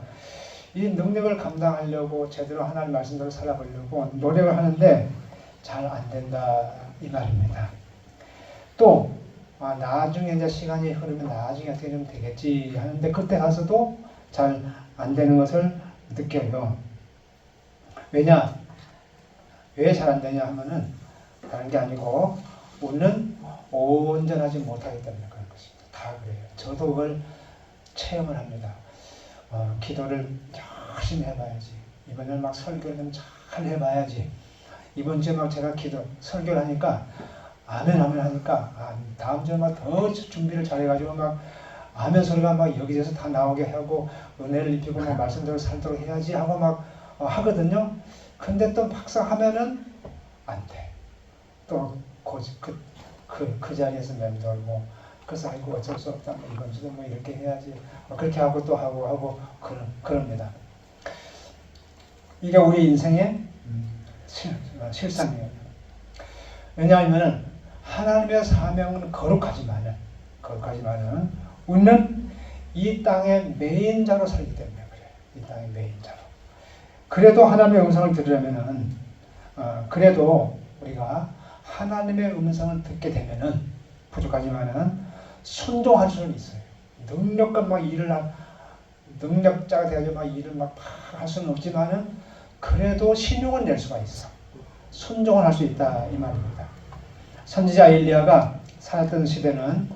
이 능력을 감당하려고 제대로 하나님 말씀대로 살아보려고 노력을 하는데 잘 안 된다 이 말입니다. 또 나중에 이제 시간이 흐르면 나중에 어떻게 좀 되겠지 하는데 그때 가서도 잘 안 되는 것을 느껴요. 왜냐? 왜 잘 안 되냐 하면은 다른 게 아니고 우리는 온전하지 못하기 때문에 그런 것입니다. 다 그래요. 저도 그걸 체험을 합니다. 기도를 열심히 해봐야지. 이번에 막 설교를 좀 잘 해봐야지. 이번 주에 막 제가 설교를 하니까 아멘 하니까 다음 주에 막 더 준비를 잘해가지고 막 아멘 소리가 막 여기저기서 다 나오게 하고 은혜를 입히고 막 말씀대로 살도록 해야지 하고 막 하거든요. 근데 또 막상 하면은 안 돼. 또 그 자리에서 맴돌고 그래서 아이고 어쩔 수 없다. 뭐 이번 주도 뭐 이렇게 해야지. 그렇게 하고 또 하고 그럽니다. 이게 우리 인생의 실상이에요. 왜냐하면 하나님의 사명은 거룩하지만은 우리는 이 땅의 매인자로 살기 때문에 그래요. 이 땅의 매인자로. 그래도 하나님의 음성을 들으려면은 그래도 우리가 하나님의 음성을 듣게 되면은 부족하지만은 순종할 수는 있어요. 능력과 막 능력자가 되어서 막 일을 막 할 수는 없지만은 그래도 신용을 낼 수가 있어. 순종을 할 수 있다 이 말입니다. 선지자 엘리야가 살았던 시대는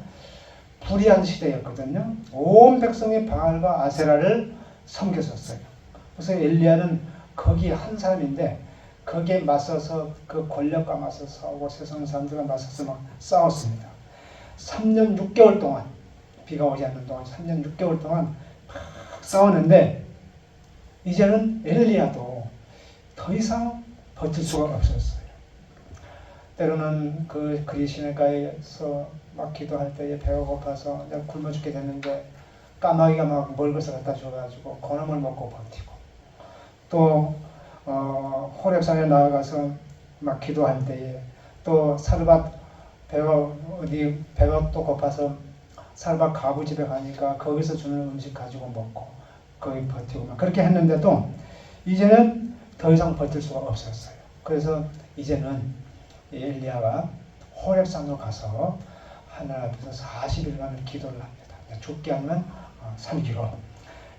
불의한 시대였거든요. 온 백성이 바알과 아세라를 섬겼었어요. 그래서 엘리야는 거기 한 사람인데 거기에 맞서서 그 권력과 맞서서 싸우고 세상 사람들과 맞서서 막 싸웠습니다. 3년 6개월 동안 비가 오지 않는 동안 3년 6개월 동안 막 싸웠는데 이제는 엘리야도 더 이상 버틸 수가 없었어요. 때로는 그 그리시네가에서 막 기도할 때에 배가 고파서 내가 굶어 죽게 됐는데 까마귀가 막 먹을 것을 갖다 줘가지고 건어물 먹고 버티고 또 호렙산에 나아가서 막 기도할 때에 또 사르밧 배가 또 고파서 사르밧 가부 집에 가니까 거기서 주는 음식 가지고 먹고 거기 버티고 막 그렇게 했는데도 이제는 더 이상 버틸 수가 없었어요. 그래서 이제는 엘리야가 호렙산으로 가서 하나님 앞에서 40일간을 기도를 합니다. 죽게 하면 살기로.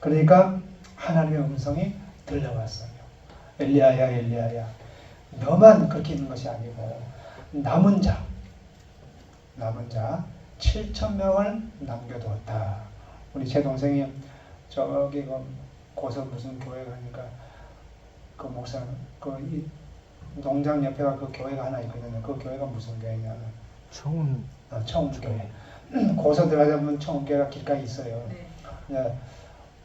그러니까 하나님의 음성이 들려왔어요. 엘리야야 엘리야야 너만 그렇게 있는 것이 아니고 남은 자 7,000명을 남겨두었다. 우리 제 동생이 저기 고서 무슨 교회 가니까 그 목사 이 농장 옆에가 그 교회가 하나 있거든요. 그 교회가 무슨 교회냐면 청운교회. 고서 들어가다 보면 청운교회가 길가에 있어요. 네.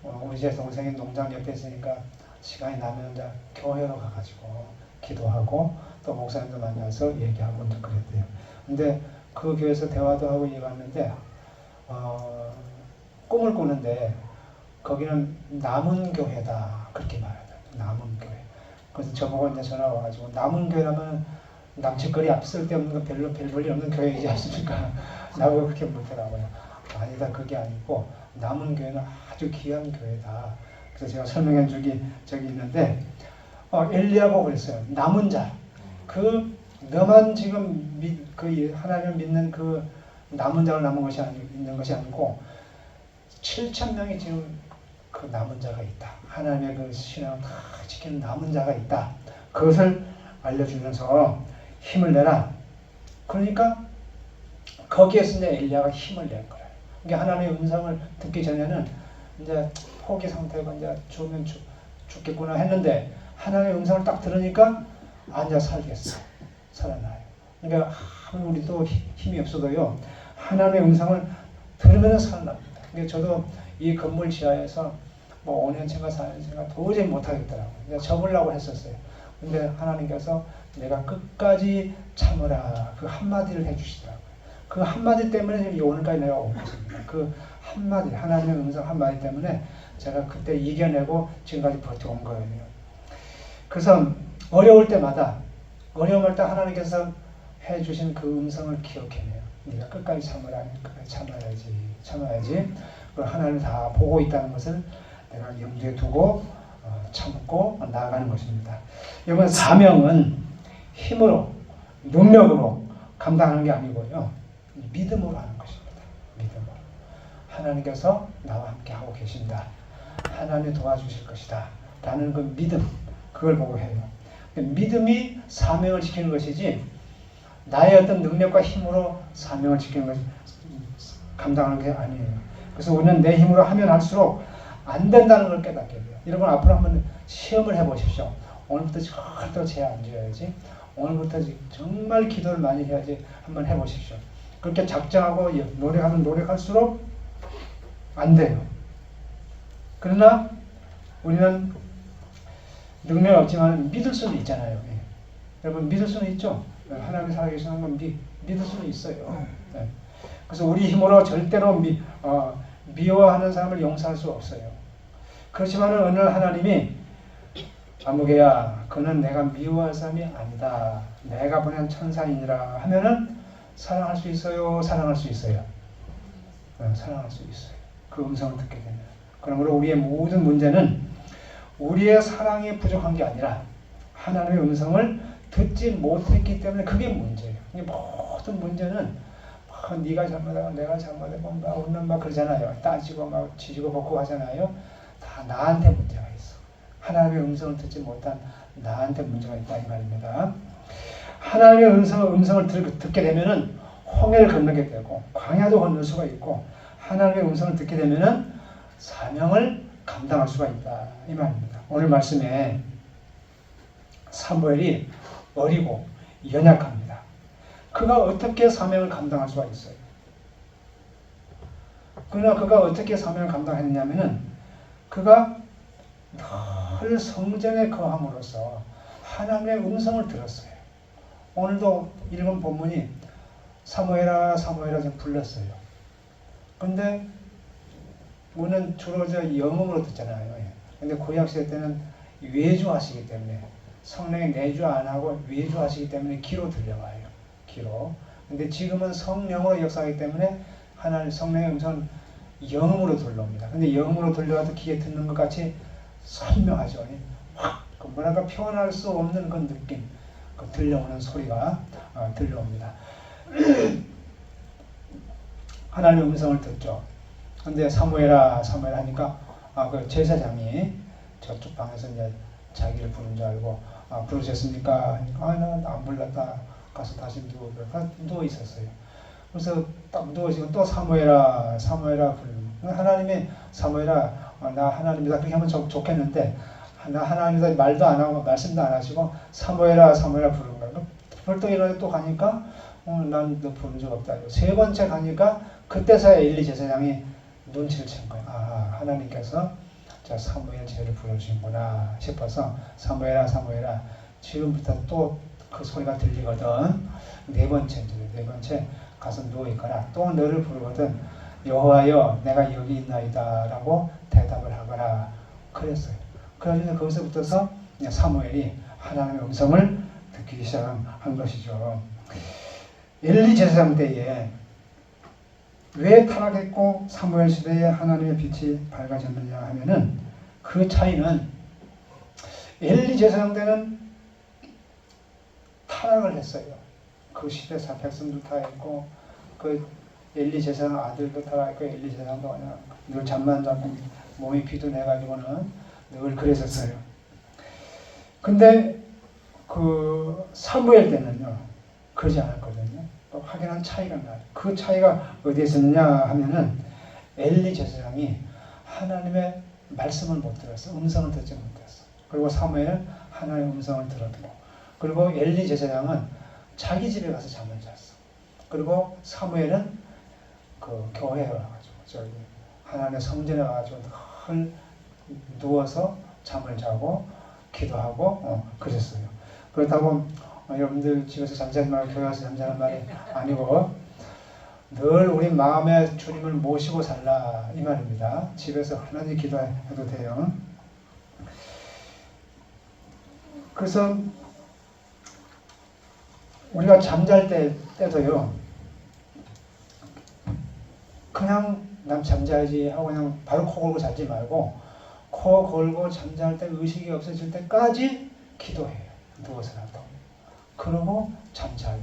우리 제 동생이 농장 옆에 있으니까 시간이 나면 이제 교회로 가가지고 기도하고 또 목사님도 만나서 얘기하고 또 그랬대요. 근데 그 교회에서 대화도 하고 얘기했는데 꿈을 꾸는데 거기는 남은 교회다 그렇게 말하더라고요. 남은 교회. 그래서 저보고 이제 전화가 와가지고 남은 교회라면 남짓거리 쓸데없는 거 별로 별 볼일 없는 교회이지 않습니까? 나보고 그렇게 묻더라고요. 아니다 그게 아니고 남은 교회는 아주 귀한 교회다. 그래서 제가 설명해 주기 저기 있는데 엘리야고 그랬어요. 남은 자. 그 너만 지금 그 하나님을 믿는 그 남은 자로 남은 것이 있는 것이 아니고 7,000명이 지금 그 남은 자가 있다. 하나님의 그 신앙을 다 지키는 남은 자가 있다. 그것을 알려주면서 힘을 내라. 그러니까 거기에서 이제 엘리야가 힘을 낸 거예요. 그러니까 하나님의 음성을 듣기 전에는 이제 포기 상태가 이제 죽으면 죽겠구나 했는데 하나님의 음성을 딱 들으니까 이제 살겠어. 살아나요. 그러니까 우리도 힘이 없어도요. 하나님의 음성을 들으면 살아납니다. 그러니까 저도 이 건물 지하에서 뭐 5년째인가 4년째인가 도저히 못하겠더라고요. 그러니까 접으려고 했었어요. 근데 하나님께서 내가 끝까지 참으라 그 한마디를 해주시더라고요. 그 한마디 때문에 오늘까지 내가 온 것입니다. 그 한마디 하나님의 음성 한마디 때문에 제가 그때 이겨내고 지금까지 버텨온 거예요. 그래서 어려울 때마다 어려움을 때 하나님께서 해주신 그 음성을 기억해내요. 네가 끝까지 참으라. 끝까지 참아야지. 하나님을 다 보고 있다는 것을 내가 염두에 두고 참고 나아가는 것입니다. 이번 사명은 힘으로 능력으로 감당하는 게 아니고요. 믿음으로 하는 것입니다. 믿음으로. 하나님께서 나와 함께 하고 계신다. 하나님이 도와주실 것이다. 라는 그 믿음, 그걸 보고 해요. 믿음이 사명을 지키는 것이지 나의 어떤 능력과 힘으로 사명을 지키는 것이 감당하는 게 아니에요. 그래서 우리는 내 힘으로 하면 할수록 안 된다는 걸 깨닫게 돼요. 여러분 앞으로 한번 시험을 해보십시오. 오늘부터 절대 죄 안 지어야지. 오늘부터 정말 기도를 많이 해야지. 한번 해보십시오. 그렇게 작정하고 노력하면 노력할수록 안 돼요. 그러나 우리는 능력이 없지만 믿을 수는 있잖아요. 예. 여러분 믿을 수는 있죠. 하나님이 살아계시는 건 믿을 수는 있어요. 예. 그래서 우리 힘으로 절대로 미워하는 사람을 용서할 수 없어요. 그렇지만 어느 날 하나님이 아무개야 그는 내가 미워할 사람이 아니다. 내가 보낸 천사이니라 하면은 사랑할 수 있어요? 사랑할 수 있어요? 사랑할 수 있어요. 그 음성을 듣게 되면. 그러므로 우리의 모든 문제는 우리의 사랑이 부족한 게 아니라 하나님의 음성을 듣지 못했기 때문에 그게 문제예요. 모든 문제는 네가 잘못하고 내가 잘못하고 막 웃는 막 그러잖아요. 따지고 막 지지고 볶고 하잖아요. 다 나한테 문제가 있어. 하나님의 음성을 듣지 못한 나한테 문제가 있다 이 말입니다. 하나님의 음성을 듣게 되면은 홍해를 건너게 되고 광야도 건널 수가 있고 하나님의 음성을 듣게 되면은 사명을 감당할 수가 있다 이 말입니다. 오늘 말씀에 사무엘이 어리고 연약합니다. 그가 어떻게 사명을 감당할 수가 있어요? 그러나 그가 어떻게 사명을 감당했냐면은 그가 늘 성전에 거함으로써 하나님의 음성을 들었어요. 오늘도 읽은 본문이 사무엘아 사무엘아 좀 불렀어요. 근데 우리는 주로 영음으로 듣잖아요. 근데 구약시대 때는 외주하시기 때문에 성령이 내주 안 하고 외주하시기 때문에 귀로 들려와요. 귀로. 근데 지금은 성령으로 역사하기 때문에 하나님 성령의 음성은 영음으로 들려옵니다. 근데 영음으로 들려와도 귀에 듣는 것 같이 선명하죠. 확 뭐랄까 표현할 수 없는 그 느낌, 그 들려오는 소리가 들려옵니다. 하나님의 음성을 듣죠. 근데 사무엘아 사무엘 하니까 그 제사장이 저쪽 방에서 이제 자기를 부른 줄 알고 부르셨습니까? 하니까 나 안 불렀다. 가서 다시 누워 있었어요. 그래서 딱 누워있으면 또 사무엘아 사무엘아 부르는 하나님이 사무엘아 나 하나님이다 그렇게 하면 좋겠는데 나 하나님이다 말도 안 하고 말씀도 안 하시고 사무엘아 사무엘아 부르는 거예요. 벌떡 일어나 또 가니까 난 너 부른 적 없다. 세 번째 가니까 그때서야 엘리 제사장이 눈치를 챈 거예요. 하나님께서 자, 사무엘 제를 부르시구나 싶어서 사무엘아 사무엘아 지금부터 또 그 소리가 들리거든. 네 번째 가서 누워있거나 또 너를 부르거든 여호와여 내가 여기 있나이다 라고 대답을 하거라 그랬어요. 그래서 거기서부터서 사무엘이 하나님의 음성을 듣기 시작한 것이죠. 엘리 제사장 때에 왜 타락했고 사무엘 시대에 하나님의 빛이 밝아졌느냐 하면은 그 차이는 엘리 제사장 때는 타락을 했어요. 그 시대 백성도 타락했고 그 엘리 제사장 아들도 타락했고 엘리 제사장도 그냥 늘 잠만 자고 몸이 피곤해가지고는 늘 그랬었어요. 근데 그 사무엘 때는요 그러지 않았거든요. 확연한 차이가 나요. 그 차이가 어디에 있었느냐 하면은 엘리 제사장이 하나님의 말씀을 못 들었어. 음성을 듣지 못했어. 그리고 사무엘은 하나님의 음성을 들었고 그리고 엘리 제사장은 자기 집에 가서 잠을 잤어. 그리고 사무엘은 그 교회에 와가지고 저기 하나님의 성전에 와가지고 늘 누워서 잠을 자고 기도하고 그랬어요. 그렇다고 여러분들 집에서 잠자지 말고 교회 가서 잠자는 말이 아니고 늘 우리 마음의 주님을 모시고 살라 이 말입니다. 집에서 하나님 기도해도 돼요. 그래서 우리가 잠잘 때도요 그냥 난 잠자야지 하고 그냥 바로 코 골고 자지 말고 코 골고 잠잘 때 의식이 없어질 때까지 기도해요. 누워서라도. 그러고 잠자요.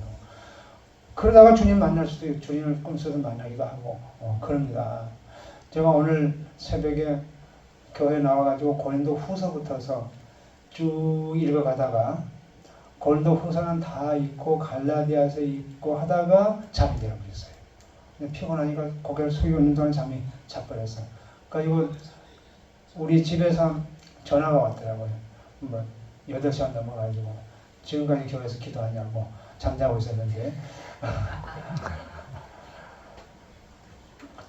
그러다가 주님 만날 수도 있고 주님을 꿈속에서 만나기도 하고 그럽니다. 제가 오늘 새벽에 교회 나와가지고 고린도 후서부터서 쭉 읽어가다가 고린도 후서는 다 읽고 갈라디아서 읽고 하다가 잠이 들어버렸어요. 피곤하니까 고개를 숙이고 있는 동안 잠이 자버렸어요. 그러니까 우리 집에서 전화가 왔더라고요. 8시간 넘어가지고 지금까지 교회에서 기도하냐고 잠자고 있었는데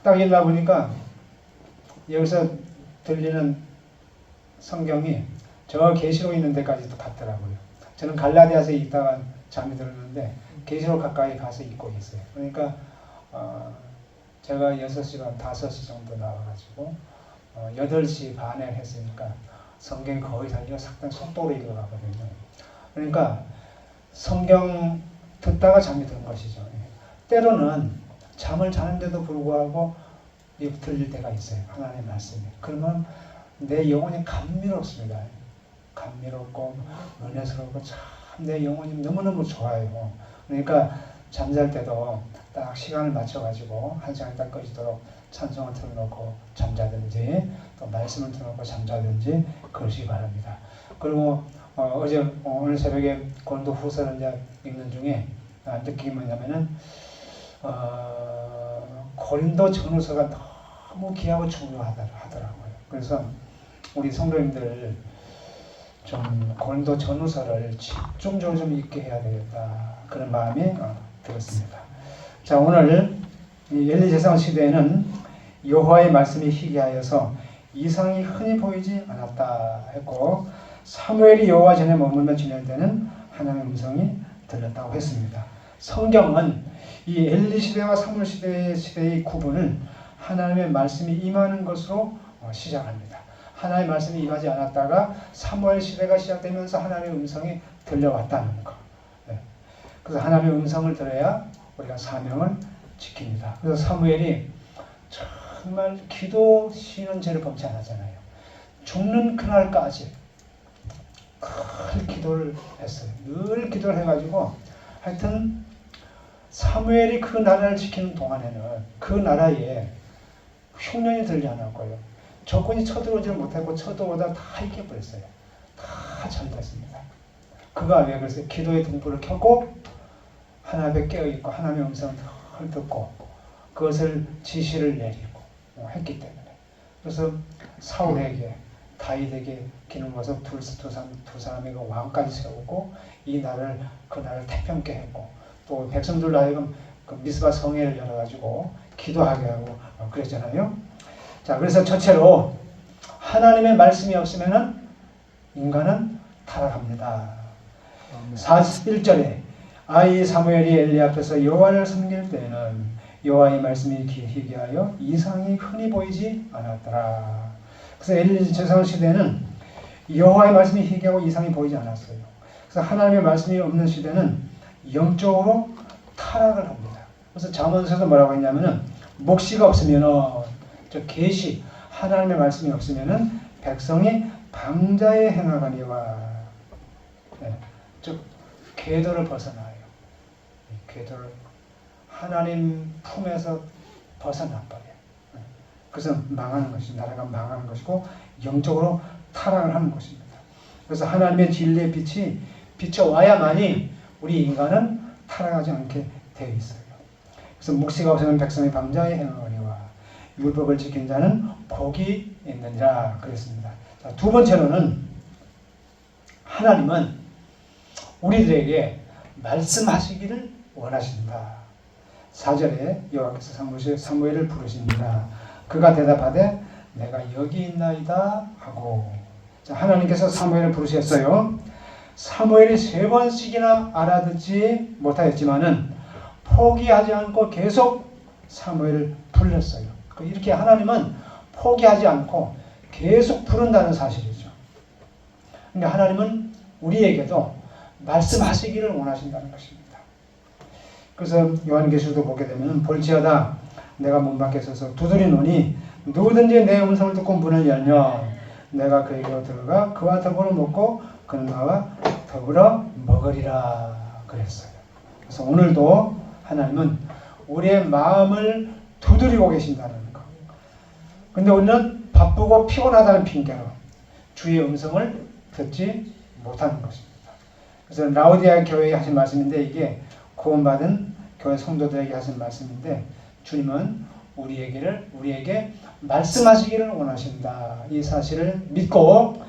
딱 일어나 보니까 여기서 들리는 성경이 저 계시록 있는 데까지도 갔더라고요. 저는 갈라디아서에 있다가 잠이 들었는데 계시록 가까이 가서 있고 있어요. 그러니까 제가 6시간 5시 정도 나와가지고 8시 반에 했으니까 성경이 거의 다 sak당 속도로 읽어가거든요. 그러니까 성경 듣다가 잠이 드는 것이죠. 때로는 잠을 자는데도 불구하고 들릴 때가 있어요. 하나님의 말씀이. 그러면 내 영혼이 감미롭습니다. 감미롭고 은혜스럽고 참 내 영혼이 너무너무 좋아요. 그러니까 잠잘 때도 딱 시간을 맞춰가지고 1시간 딱 꺼지도록 찬송을 틀어놓고 잠자든지 또 말씀을 틀어놓고 잠자든지 그러시기 바랍니다. 그리고 오늘 새벽에 고린도 후서를 이제 읽는 중에 느낀 게 뭐냐면은 고린도 전후서가 너무 귀하고 중요하더라고요. 그래서 우리 성도님들 좀 고린도 전후서를 집중적으로 좀 읽게 해야 되겠다 그런 마음이 들었습니다. 자, 오늘 엘리 제사장 시대에는 여호와의 말씀이 희귀하여서 이상이 흔히 보이지 않았다 했고 사무엘이 여호와 전에 머물며 지낼 때는 하나님의 음성이 들렸다고 했습니다. 성경은 이 엘리 시대와 사무엘 시대의 구분을 하나님의 말씀이 임하는 것으로 시작합니다. 하나님의 말씀이 임하지 않았다가 사무엘 시대가 시작되면서 하나님의 음성이 들려왔다는 것. 그래서 하나님의 음성을 들어야 우리가 사명을 지킵니다. 그래서 사무엘이 정말 기도 쉬는 죄를 범치 않았잖아요. 죽는 그날까지 늘 기도를 했어요. 늘 기도를 해가지고 하여튼 사무엘이 그 나라를 지키는 동안에는 그 나라에 흉년이 들지 않았고요. 적군이 쳐들어오지 못하고 쳐들어오다 다 이겨버렸어요. 다 잘됐습니다. 그가 왜 그랬어요? 기도의 등불을 켜고 하나님에 깨어있고 하나님의 음성을 듣고 그것을 지시를 내리고 했기 때문에 그래서 사울에게 다윗에게 기는 것을 두 사람의 그 왕까지 세우고 이 나라를 그 나라를 태평케 했고 또 백성들로 하여금 그 미스바 성회를 열어가지고 기도하게 하고 그랬잖아요. 자, 그래서 첫째로 하나님의 말씀이 없으면은 인간은 타락합니다. 41절에 아이 사무엘이 엘리 앞에서 여호와를 섬길 때에는 여호와의 말씀이 희귀하여 이상이 흔히 보이지 않았더라. 그래서 엘리 제사장 시대는 여호와의 말씀이 희귀하고 이상이 보이지 않았어요. 그래서 하나님의 말씀이 없는 시대는 영적으로 타락을 합니다. 그래서 잠언서에서 뭐라고 했냐면은 묵시가 없으면은 저 계시 하나님의 말씀이 없으면은 백성이 방자에 행하거니와 네, 즉 궤도를 벗어나요. 궤도를 하나님 품에서 벗어나버려요. 그래서 망하는 것이 나라가 망하는 것이고 영적으로 타락을 하는 것입니다. 그래서 하나님의 진리의 빛이 비춰와야만이 우리 인간은 타락하지 않게 되어 있어요. 그래서 묵시가 없으면 백성이 방자에 행하거니와 율법을 지킨 자는 복이 있느니라 그랬습니다. 자, 두 번째로는 하나님은 우리들에게 말씀하시기를 원하신다. 4절에 여호와께서 사무엘을 부르십니다. 그가 대답하되 내가 여기 있나이다 하고. 자, 하나님께서 사무엘을 부르셨어요. 사무엘이 3번씩이나 알아듣지 못하였지만은 포기하지 않고 계속 사무엘을 불렀어요. 이렇게 하나님은 포기하지 않고 계속 부른다는 사실이죠. 그러니까 하나님은 우리에게도 말씀하시기를 원하신다는 것입니다. 그래서 요한계시록도 보게 되면 볼지어다 내가 문 밖에 서서 두드리노니 누구든지 내 음성을 듣고 문을 열면 내가 그에게로 들어가 그와 더불어 먹고 그는 나와 더불어 먹으리라 그랬어요. 그래서 오늘도 하나님은 우리의 마음을 두드리고 계신다는 것. 근데 우리는 바쁘고 피곤하다는 핑계로 주의 음성을 듣지 못하는 것입니다. 그래서 라오디아 교회에 하신 말씀인데 이게 구원받은 교회 성도들에게 하신 말씀인데 주님은 우리에게 말씀하시기를 원하신다. 이 사실을 믿고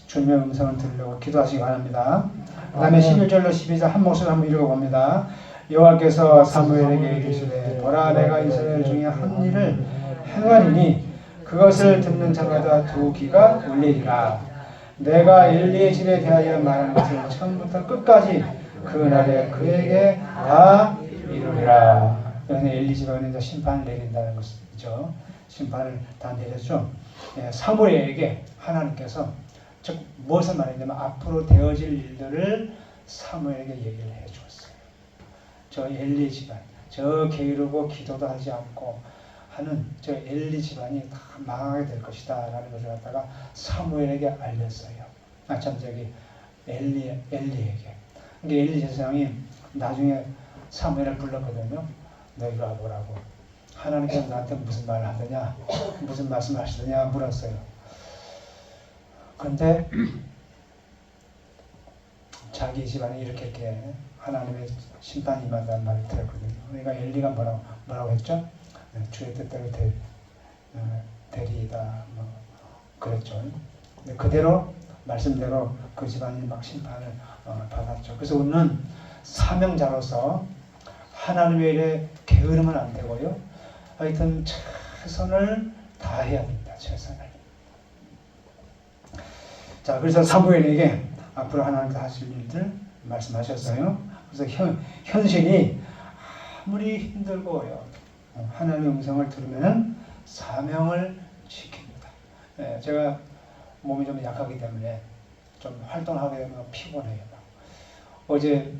주님의 음성을 들으려고 기도하시기 바랍니다. 그 다음에 11절로 12절 한 목소리 한번 읽어봅니다. 여호와께서 사무엘에게 이르시되 보라 내가 이스라엘 중에 한 일을 행하리니 그것을 듣는 자마다 두 귀가 울리리라. 내가 엘리의 집에 대하여 말한 것을 처음부터 끝까지 그날에 그에게 다 이루리라. 여기는 엘리 집에 이제 심판을 내린다는 것이죠. 심판을 다 내렸죠. 사무엘에게 하나님께서 즉 무엇을 말했냐면 앞으로 되어질 일들을 사무엘에게 얘기를 해주었어요. 저 엘리 집안, 저 게으르고 기도도 하지 않고 하는 저 엘리 집안이 다 망하게 될 것이다 라는 것을 갖다가 사무엘에게 알렸어요. 참 저기 엘리에게. 그러니까 엘리 제사장이 나중에 사무엘을 불렀거든요. 너 이리 와보라고. 하나님께서 나한테 무슨 말을 하더냐, 무슨 말씀 하시더냐 물었어요. 그런데 자기 집안에 이렇게 하나님의 심판이 임한다는 말을 들었거든요. 그러니까 엘리가 뭐라고 했죠? 주의 뜻대로 되리이다 뭐 그랬죠. 근데 그대로 말씀대로 그 집안이 막 심판을 받았죠. 그래서 우리는 사명자로서 하나님의 일에 게으르면 안 되고요. 하여튼 최선을 다해야 됩니다. 최선을. 자, 그래서 사무엘에게 앞으로 하나님께서 하실 일들 말씀하셨어요. 그래서 현실이 아무리 힘들고요. 하나님의 음성을 들으면 사명을 지킵니다. 제가 몸이 좀 약하기 때문에 좀 활동하게 되면 피곤해요. 어제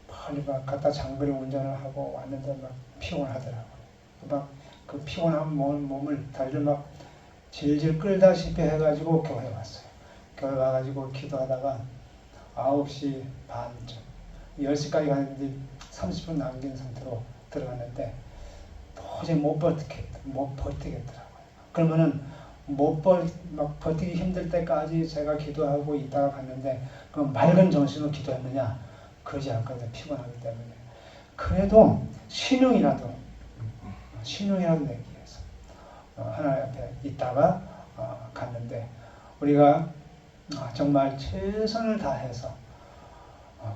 빨리 막 갔다 장거리 운전을 하고 왔는데 막 피곤하더라고요. 막 그 피곤한 몸을 다리를 막 질질 끌다시피 해가지고 교회 왔어요. 교회 와가지고 기도하다가 9시 반쯤 10시까지 갔는데 30분 남긴 상태로 들어갔는데 도저히 못 버티겠더라고요. 그러면은 막 버티기 힘들 때까지 제가 기도하고 있다가 갔는데 그럼 맑은 정신으로 기도했느냐? 그러지 않거든요. 피곤하기 때문에. 그래도 신용이라도 내기 위해서 하나님 앞에 있다가 갔는데 우리가 정말 최선을 다해서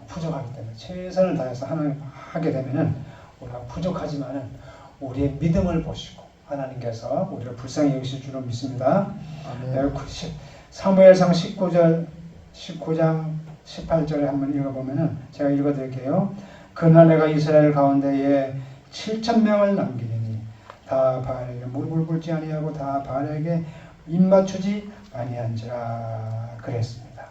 부족하기 때문에 최선을 다해서 하나님 하게 되면은 우리가 부족하지만은 우리의 믿음을 보시고 하나님께서 우리를 불쌍히 여기실 줄로 믿습니다. 아멘. 사무엘상 19장 18절에 한번 읽어보면은 제가 읽어드릴게요. 그날 내가 이스라엘 가운데에 7,000명을 남기리니 다 바알에게 무릎을 꿇지 아니하고 다 바알에게 입맞추지 아니한지라 그랬습니다.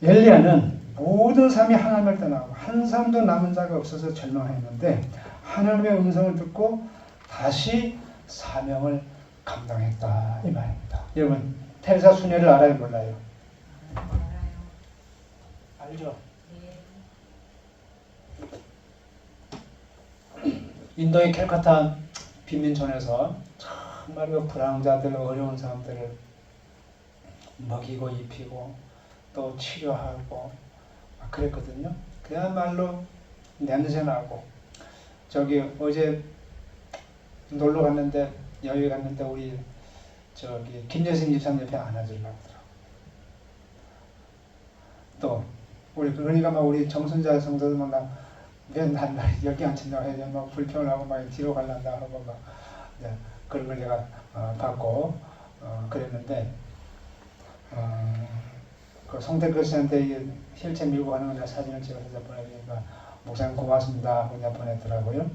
엘리야는 모든 사람이 하나님을 떠나고 한 사람도 남은 자가 없어서 절망했는데 하나님의 음성을 듣고 다시 사명을 감당했다 이 말입니다. 여러분 텔사 수녀를 알아요 몰라요? 알죠? 인도의 캘커타 빈민촌에서 정말 그 불황자들 어려운 사람들을 먹이고 입히고 또 치료하고 막 그랬거든요. 그야말로 냄새나고 저기 어제 놀러 갔는데 여기 갔는데 우리 저기 김여신 집사님 옆에 안아주려고 하더라고. 또 우리 그러니까 막 우리 정순자 성도들 막 맨날 여기 앉힌다고 해야 막 불편하고 막 뒤로 갈란다 하고 막 그런 걸 내가 받고 그랬는데 그 송태근 씨한테 휠체어 밀고 가는 거 내가 사진을 찍어서 보내니까 목사님 고맙습니다 하고 내가 보냈더라고요.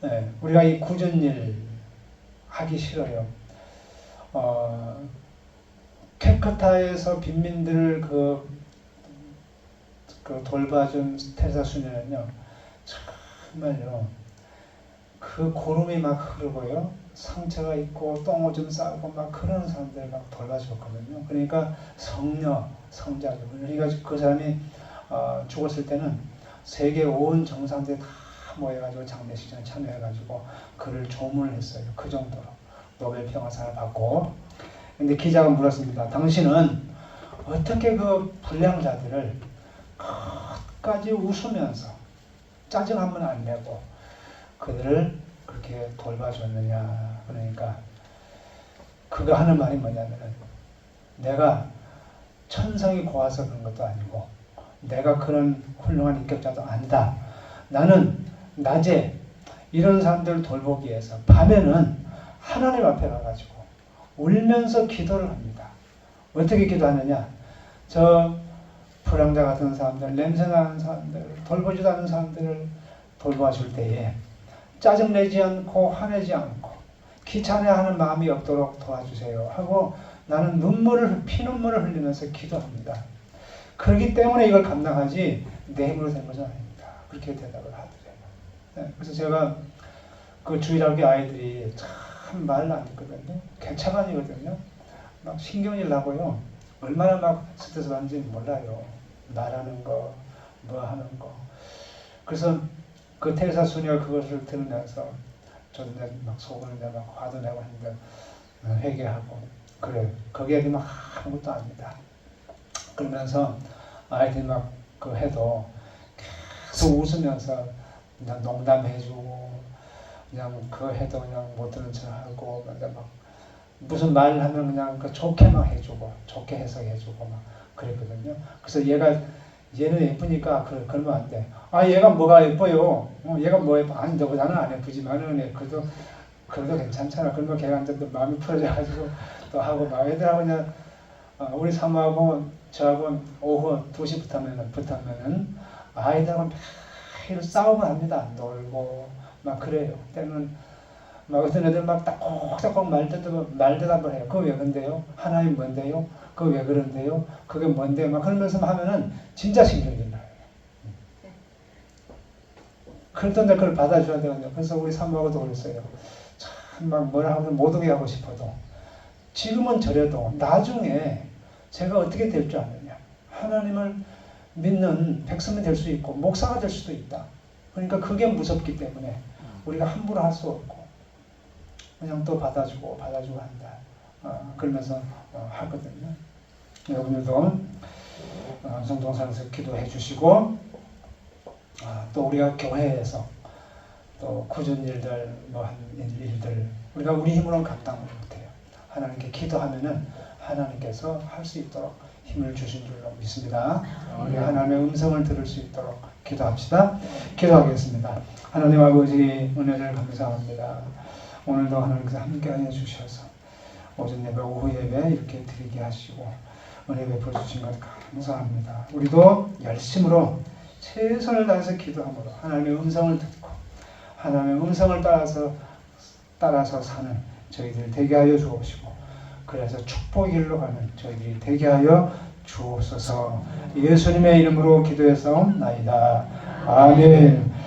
네, 우리가 이 굳은 일 하기 싫어요. 캘커타에서 빈민들을 그 돌봐준 텔사 수녀는요, 정말요, 그 고름이 막 흐르고요, 상처가 있고 똥오줌 싸고 막 그런 사람들 막 돌봐줬거든요. 그러니까 성녀, 성자죠. 그러니까 그 사람이 죽었을 때는 세계 온 정상들이 다 모여가지고 장례식장에 참여해가지고 그를 조문을 했어요. 그 정도로 노벨 평화상을 받고. 근데 기자가 물었습니다. 당신은 어떻게 그 불량자들을 끝까지 웃으면서 짜증 한 번 안 내고 그들을 그렇게 돌봐줬느냐. 그러니까 그가 하는 말이 뭐냐면은 내가 천성이 고와서 그런 것도 아니고 내가 그런 훌륭한 인격자도 아니다. 나는 낮에 이런 사람들을 돌보기 위해서 밤에는 하나님 앞에 가가지고 울면서 기도를 합니다. 어떻게 기도하느냐? 저 불황자 같은 사람들, 냄새나는 사람들, 돌보지도 않는 사람들을 돌봐줄 때에 짜증내지 않고 화내지 않고 귀찮아하는 마음이 없도록 도와주세요 하고 나는 피눈물을 흘리면서 기도합니다. 그렇기 때문에 이걸 감당하지 내 힘으로 된 것은 아닙니다. 그렇게 대답을 하더래요. 네, 그래서 제가 그 주일학교 아이들이 참 말을 안 듣거든요. 개차반이거든요. 막 신경질 나고요. 얼마나 막 스트레스 받는지 몰라요. 말하는 거, 뭐 하는 거. 그래서 그 텔사 수녀가 그것을 들으면서 저는 막 속으로 막 화도 내고 했는데 회개하고 그래 거기에 막 아무것도 아닙니다. 그러면서 아이들이 막 그 해도 계속 웃으면서 그냥 농담해주고 그냥 그거 해도 그냥 못 들은 척하고 막 무슨 말을 하면 그냥 그 좋게만 해주고 좋게 해석해주고 막 그랬거든요. 그래서 얘는 예쁘니까 그러면 안 돼. 아 얘가 뭐가 예뻐요? 얘가 뭐 예뻐? 아니 너보다는 안 예쁘지만은 그래도 괜찮잖아. 그러면 걔가 이제 또 마음이 풀어져가지고 또 하고 막 애들하고 그냥 우리 사모하고 저하고 오후 2시부터 붙으면은 아이들하고 매일 싸움을 합니다. 놀고 막 그래요. 때는 막 어떤 애들 막 딱딱딱 말대답을 해요. 그거 왜 그런데요? 하나님 뭔데요? 그거 왜 그런데요? 그게 뭔데요? 막 그러면서 하면은 진짜 신경이 나요. 그런데 그걸 받아줘야 되거든요. 그래서 우리 사모하고도 그랬어요. 참 막 뭐라 하면 못 오게 하고 싶어도 지금은 저래도 나중에 제가 어떻게 될 줄 아느냐. 하나님을 믿는 백성이 될 수 있고 목사가 될 수도 있다. 그러니까 그게 무섭기 때문에 우리가 함부로 할 수 없고 그냥 또 받아주고 한다. 그러면서 하거든요. 여러분들도 성동산에서 기도해 주시고 또 우리가 교회에서 또 굳은 일들 뭐 한 일들 우리가 우리 힘으로는 감당을 못해요. 하나님께 기도하면은 하나님께서 할 수 있도록 힘을 주신 줄로 믿습니다. 우리 하나님의 음성을 들을 수 있도록 기도합시다. 기도하겠습니다. 하나님 아버지 은혜를 감사합니다. 오늘도 하나님께서 함께하여 주셔서 오전 예배, 오후 예배 이렇게 드리게 하시고 은혜 베풀어 주신 것 감사합니다. 우리도 열심으로 최선을 다해서 기도함으로 하나님의 음성을 듣고 하나님의 음성을 따라서 사는 저희들 되게 하여 주옵시고 그래서 축복의 길로 가는 저희들이 되게 하여 주옵소서. 예수님의 이름으로 기도해 싸움나이다. 아멘.